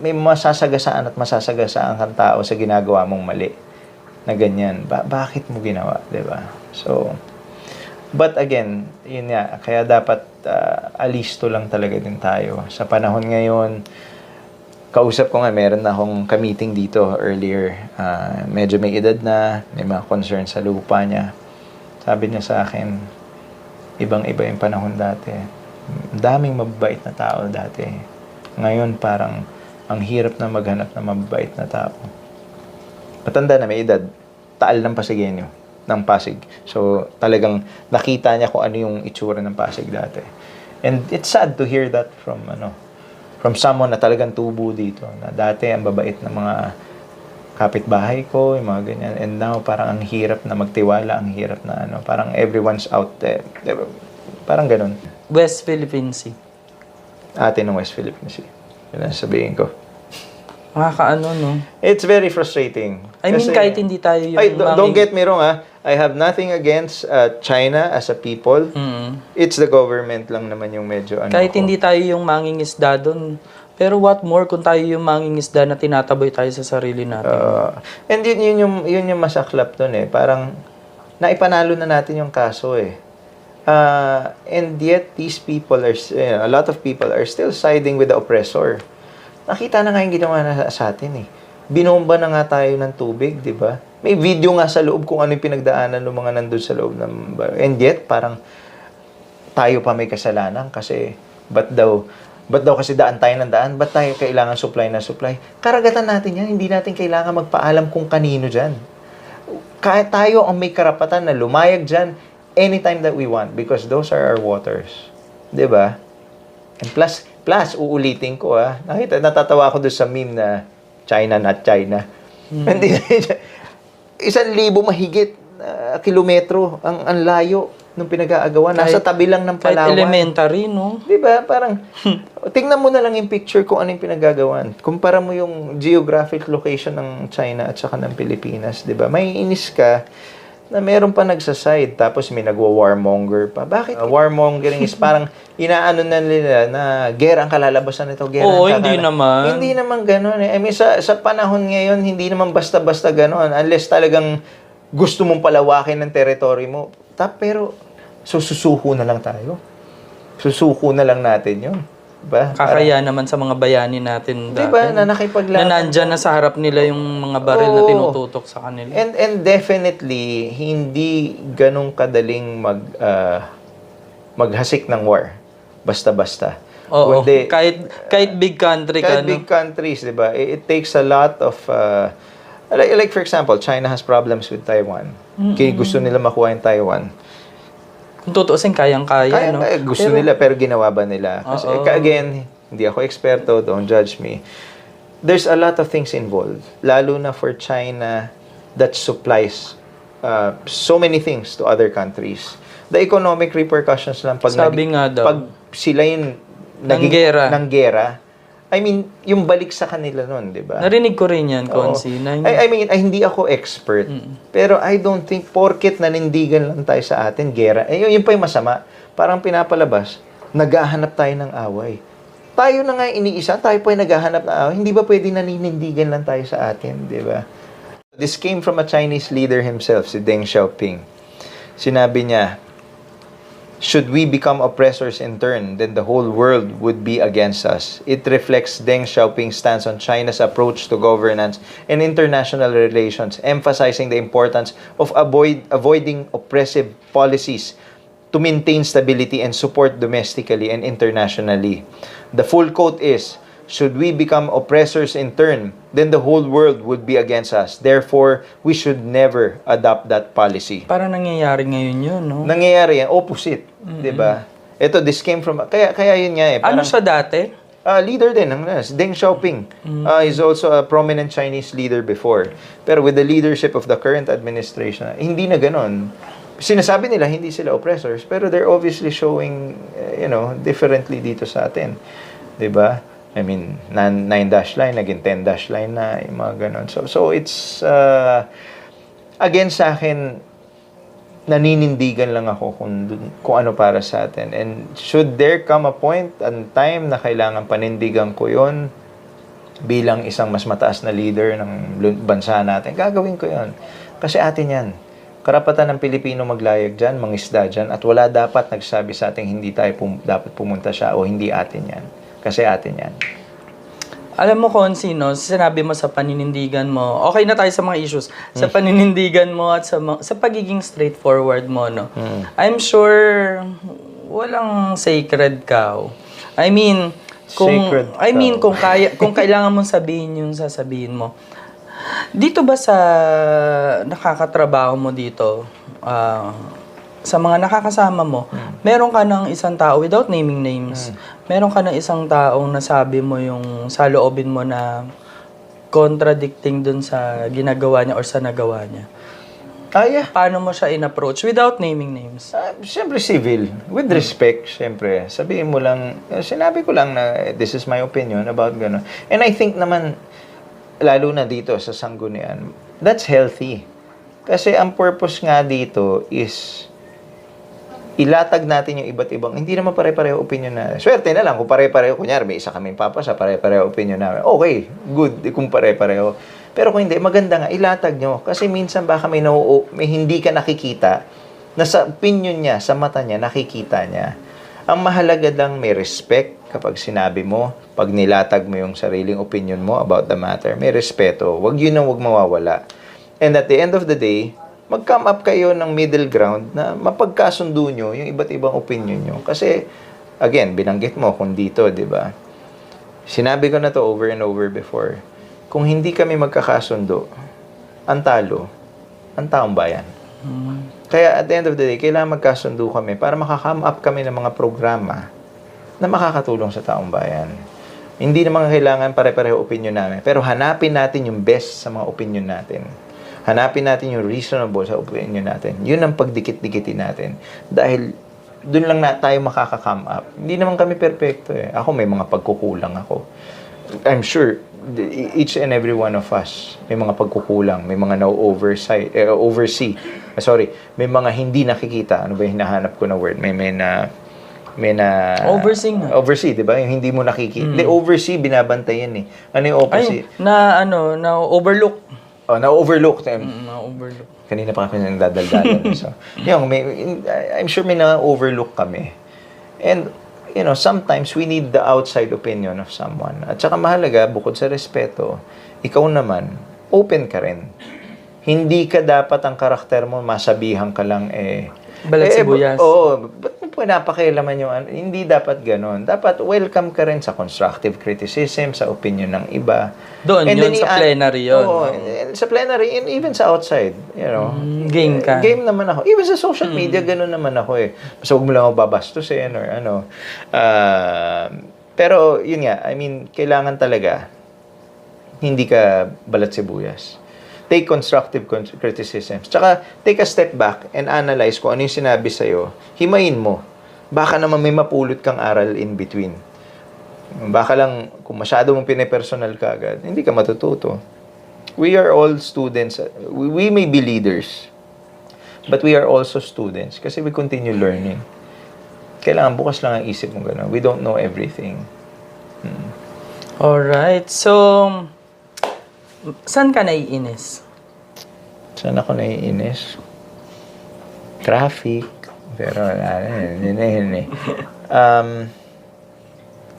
may masasagasaan at masasagasaan kang tao sa ginagawa mong mali na ganyan. Bakit mo ginawa, di ba? So, but again, yun nga, kaya dapat alisto lang talaga din tayo. Sa panahon ngayon, kausap ko nga, meron na akong ka-meeting dito earlier. Medyo may edad na, may mga concern sa lupa niya. Sabi niya sa akin, ibang-iba yung panahon dati. Daming mababait na tao dati. Ngayon, parang ang hirap na maghanap ng mababait na tao. Matanda na, may edad. Taal ng Pasigueño, ng Pasig. So, talagang nakita niya kung ano yung itsura ng Pasig dati. And it's sad to hear that from someone na talagang tubo dito. Na dati, ang babait ng mga kapitbahay ko, yung mga ganyan. And now, parang ang hirap na magtiwala, ang hirap na parang everyone's out there. Parang ganun. West Philippine Sea. Atin ng West Philippine Sea. Yun ang sabihin ko. No? It's very frustrating. I mean, kahit hindi tayo yung don't get me wrong, I have nothing against China as a people. It's the government lang naman yung medyo kahit hindi tayo yung mangingisda doon. Pero what more kung tayo yung mangingisda na tinataboy tayo sa sarili natin. And yun yung masaklap doon Parang naipanalo na natin yung kaso and yet these people a lot of people are still siding with the oppressor. Nakita na nga yung ginawa na sa atin Binomba na nga tayo ng tubig, di ba? May video nga sa loob kung ano yung pinagdaanan ng mga nandun sa loob ng... And yet, parang tayo pa may kasalanan kasi ba't daw kasi daan tayo ng daan? Ba't tayo kailangan supply na supply? Karagatan natin yan. Hindi natin kailangan magpaalam kung kanino dyan. Kaya tayo ang may karapatan na lumayag dyan anytime that we want because those are our waters. Di ba? And plus, uulitin ko natatawa ako doon sa meme na China not China. Hindi 1,000 mahigit kilometro ang layo nung pinag-aagawa. Nasa tabi lang ng Palawan. Kahit elementary, no? Di ba? Parang, tingnan mo na lang yung picture kung ano yung pinagagawan. Kumpara mo yung geographic location ng China at saka ng Pilipinas. Di ba? May inis ka na meron pa nagsaside tapos may nagwa-warmonger pa. Bakit? Warmongering is parang inaano na nila na gera ang kalalabasan nito. Hindi naman. Hindi naman gano'n I mean, sa panahon ngayon, hindi naman basta-basta gano'n. Unless talagang gusto mong palawakin ng territory mo. Pero, susuko na lang tayo. Susuko na lang natin yun. Diba? Kakaya naman sa mga bayani natin dati. Diba? Na nakipaglaban. Na nandyan na sa harap nila yung mga baril na tinututok sa kanila. And definitely, hindi ganong kadaling maghasik ng war. Basta-basta. Oo. Kahit big country kahit big countries, diba? It takes a lot of... like for example, China has problems with Taiwan. Kaya gusto nila makuha yung Taiwan. Kung tutuusin, kayang-kaya, no? Gusto nila, pero ginawa ba nila? Kasi, again, hindi ako eksperto, don't judge me. There's a lot of things involved. Lalo na for China that supplies so many things to other countries. The economic repercussions lang pag sila yung ng gera. I mean, yung balik sa kanila nun, di ba? Narinig ko rin yan, Konsi. I mean, hindi ako expert. Pero I don't think, porket nanindigan lang tayo sa atin, gera. Yun pa yung masama. Parang pinapalabas, naghahanap tayo ng away. Tayo na nga iniisa, tayo pa yung naghahanap ng away. Hindi ba pwede naninindigan lang tayo sa atin, di ba? This came from a Chinese leader himself, si Deng Xiaoping. Sinabi niya, should we become oppressors in turn, then the whole world would be against us. It reflects Deng Xiaoping's stance on China's approach to governance and international relations, emphasizing the importance of avoiding oppressive policies to maintain stability and support domestically and internationally. The full quote is, should we become oppressors in turn, then the whole world would be against us. Therefore, we should never adopt that policy. Parang nangyayari ngayon yun, no? Nangyayari yan, opposite, 'di ba? This came from kaya yun nga Ano siya dati? Leader din, si Deng Xiaoping. He's also a prominent Chinese leader before. Pero with the leadership of the current administration, hindi na ganon. Sinasabi nila hindi sila oppressors, pero they're obviously showing, differently dito sa atin. 'Di ba? I mean, 9-dash line, naging 10-dash line na, yung mga ganon. So it's, again sa akin, naninindigan lang ako kung ano para sa atin. And should there come a point and time na kailangan panindigan ko yon bilang isang mas mataas na leader ng bansa natin, gagawin ko yon. Kasi atin yan. Karapatan ng Pilipino maglayag dyan, mangisda dyan, at wala dapat nagsabi sa atin hindi tayo dapat pumunta siya o hindi atin yan. Kasi atin yan. Alam mo, Konsi, no, sinabi mo sa paninindigan mo, okay na tayo sa mga issues, sa paninindigan mo at sa pagiging straightforward mo, no? I'm sure walang sacred cow. I mean, kung kailangan mong sabihin yung sasabihin mo. Dito ba sa nakakatrabaho mo dito, sa mga nakakasama mo, meron ka ng isang tao, without naming names, meron ka ng isang taong nasabi mo yung sa loobin mo na contradicting dun sa ginagawa niya or sa nagawa niya? Yeah. Paano mo siya in-approach without naming names? Siyempre civil. With respect, siyempre. Sabihin mo lang, sinabi ko lang na this is my opinion about gano'n. And I think naman, lalo na dito sa sanggunian, that's healthy. Kasi ang purpose nga dito is ilatag natin yung iba't ibang, hindi naman pare-pareho opinion na. Swerte na lang kung pare-pareho, kunyari may isa kaming papasa, pare-pareho opinion namin. Okay, good kung pare-pareho. Pero kung hindi, maganda nga, ilatag nyo. Kasi minsan baka may hindi ka nakikita, na sa opinion niya, sa mata niya, nakikita niya. Ang mahalaga lang may respect kapag sinabi mo, pag nilatag mo yung sariling opinion mo about the matter, may respeto. Huwag yun ang huwag mawawala. And at the end of the day, mag-come up kayo ng middle ground na mapagkasundo nyo yung iba't ibang opinion nyo. Kasi, again, binanggit mo kung dito, di ba? Sinabi ko na to over and over before. Kung hindi kami magkakasundo, ang talo, ang taong bayan. Kaya at the end of the day, kailangan magkasundo kami para makakome up kami ng mga programa na makakatulong sa taong bayan. Hindi naman kailangan pare-pareho opinion namin, pero hanapin natin yung best sa mga opinion natin. Hanapin natin yung reasonable sa opinion natin. Yun ang pagdikit-dikitin natin. Dahil dun lang na tayo makaka-come up. Hindi naman kami perfecto eh. Ako may mga pagkukulang ako. I'm sure each and every one of us may mga pagkukulang, may mga oversee. May mga hindi nakikita. Ano ba yung hinahanap ko na word? May na oversee, di ba? Yung hindi mo nakikita. Hindi, oversee, binabantayan eh. Ano yung oversee? Na overlook. Na-overlook. Na-overlook. Kanina pa kami nagdadaldalan. So, I'm sure may na-overlook kami. And, sometimes we need the outside opinion of someone. At saka mahalaga, bukod sa respeto, ikaw naman, open ka rin. Hindi ka dapat ang karakter mo, masabihan ka lang balat sibuyas. Ba't mo pinapakialaman yung hindi dapat ganon. Dapat welcome ka rin sa constructive criticism, sa opinion ng iba. Doon, sa plenary yun. Sa plenary, and even sa outside. Game ka. Game naman ako. Even sa social media, ganon naman ako eh. Basta huwag mo lang ako babastusin or ano. Pero, yun nga, I mean, kailangan talaga hindi ka balat sibuyas. Take constructive criticisms. Tsaka, take a step back and analyze kung ano yung sinabi sa'yo. Himayin mo. Baka naman may mapulot kang aral in between. Baka lang, kung masyado mong pinipersonal ka agad, hindi ka matututo. We are all students. We may be leaders. But we are also students kasi we continue learning. Kailangan bukas lang ang isip mo gano'n. We don't know everything. Alright. So, saan ka naiinis? Saan ako naiinis? Traffic. Pero, yun eh.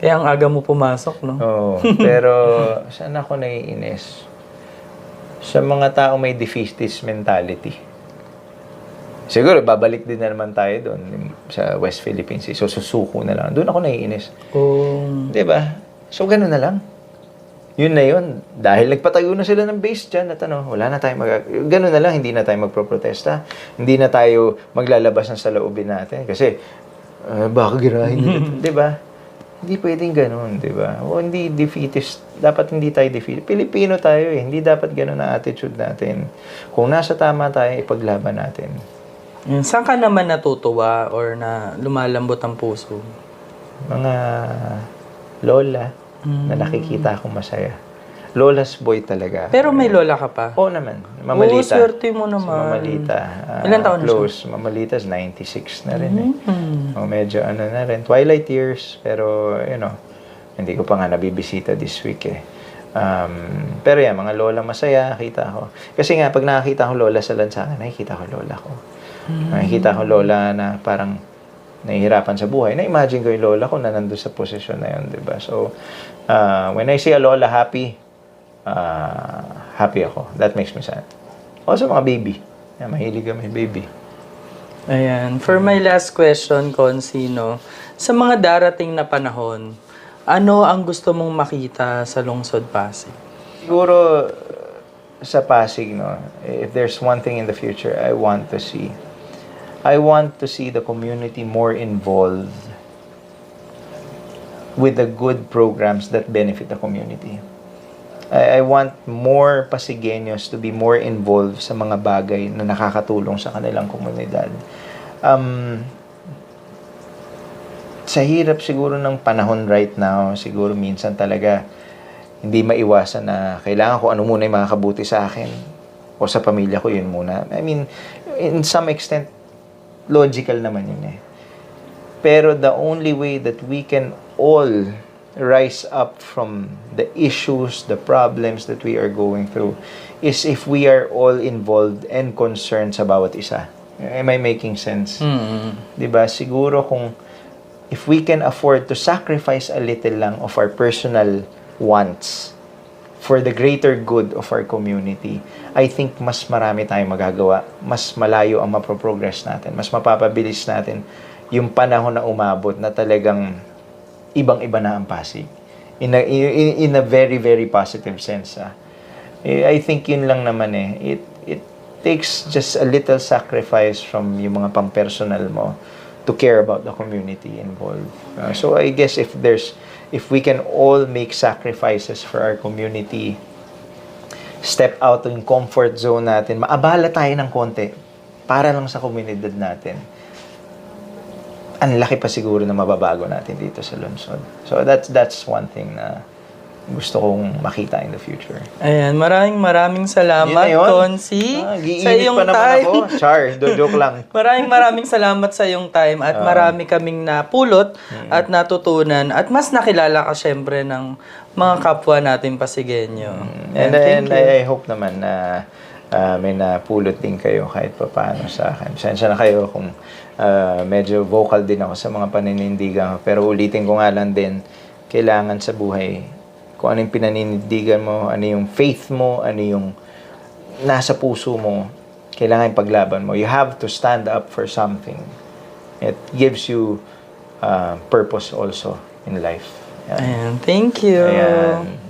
Kaya ang aga mo pumasok, no? Oo. Pero, saan ako naiinis? Sa mga tao may defeatist mentality. Siguro, babalik din na naman tayo doon sa West Philippine Sea. So, susuko na lang. Doon ako naiinis. Diba? So, gano'n na lang. Yun na yun. Dahil nagpatayo na sila ng base dyan at wala na tayong gano'n na lang, hindi na tayo magproprotesta. Hindi na tayo maglalabas ng saloobin natin. Kasi, baka girahin nila. Diba? Hindi pwedeng ganun, di ba? O hindi defeatist. Dapat hindi tayo defeatist. Pilipino tayo eh. Hindi dapat ganun ang attitude natin. Kung nasa tama tayo, ipaglaban natin. Yun. Saan ka naman natutuwa or na lumalambot ang puso? Mga lola na nakikita akong masaya. Lola's boy talaga. Pero may lola ka pa? Oo naman. Mamalita. swerte mo Si naman. Mamalita. Ilan taon na siya? Close. Mamalita's 96 na rin eh. O medyo ano na rin. Twilight years. Pero, hindi ko pa nga nabibisita this week eh. Pero yan, mga lola masaya, nakita ko. Kasi nga, pag nakakita ko lola sa lansangan, nakikita ko lola ko. Nakikita ko lola na parang nahihirapan sa buhay. Na-imagine ko yung lola ko na nandun sa posisyon na yun, diba? So, when I see a lola happy, happy ako. That makes me sad. Also, mga baby. Yan, mahilig kami, baby. Ayan. For my last question, Consino, sa mga darating na panahon, ano ang gusto mong makita sa Lungsod Pasig? Siguro, sa Pasig, if there's one thing in the future I want to see the community more involved with the good programs that benefit the community. I want more Pasigueños to be more involved sa mga bagay na nakakatulong sa kanilang komunidad. Sa hirap siguro ng panahon right now, siguro minsan talaga hindi maiwasan na kailangan ko ano muna yung makakabuti sa akin o sa pamilya ko, yun muna. I mean, in some extent, logical naman yun eh. Pero the only way that we can all rise up from the issues, the problems that we are going through is if we are all involved and concerned sa bawat isa. Am I making sense? Diba? Siguro kung if we can afford to sacrifice a little lang of our personal wants for the greater good of our community, I think mas marami tayong magagawa, mas malayo ang mapoprogress natin, mas mapapabilis natin yung panahon na umabot na talagang ibang-iba na ang Pasig. In a very, very positive sense. I think yun lang naman eh. It takes just a little sacrifice from yung mga pang-personal mo to care about the community involved. So I guess if we can all make sacrifices for our community, step out ng comfort zone natin, maabala tayo ng konti para lang sa komunidad natin, ang laki pa siguro na mababago natin dito sa lungsod. So that's one thing na gusto kong makita in the future. Ayan, maraming salamat, Consi, sa iyong pa naman time. ako. Char, joke lang. maraming salamat sa iyong time at marami kaming napulot at natutunan at mas nakilala ka syempre ng mga kapwa natin Pasigueño. And I hope naman na may napulot din kayo kahit pa paano sa akin. Pasensya na kayo kung medyo vocal din ako sa mga paninindigan. Pero ulitin ko nga lang din, kailangan sa buhay, kung ano yung pinaninindigan mo, ano yung faith mo, ano yung nasa puso mo, kailangan paglaban mo. You have to stand up for something. It gives you purpose also in life. Ayan, thank you. Ayan.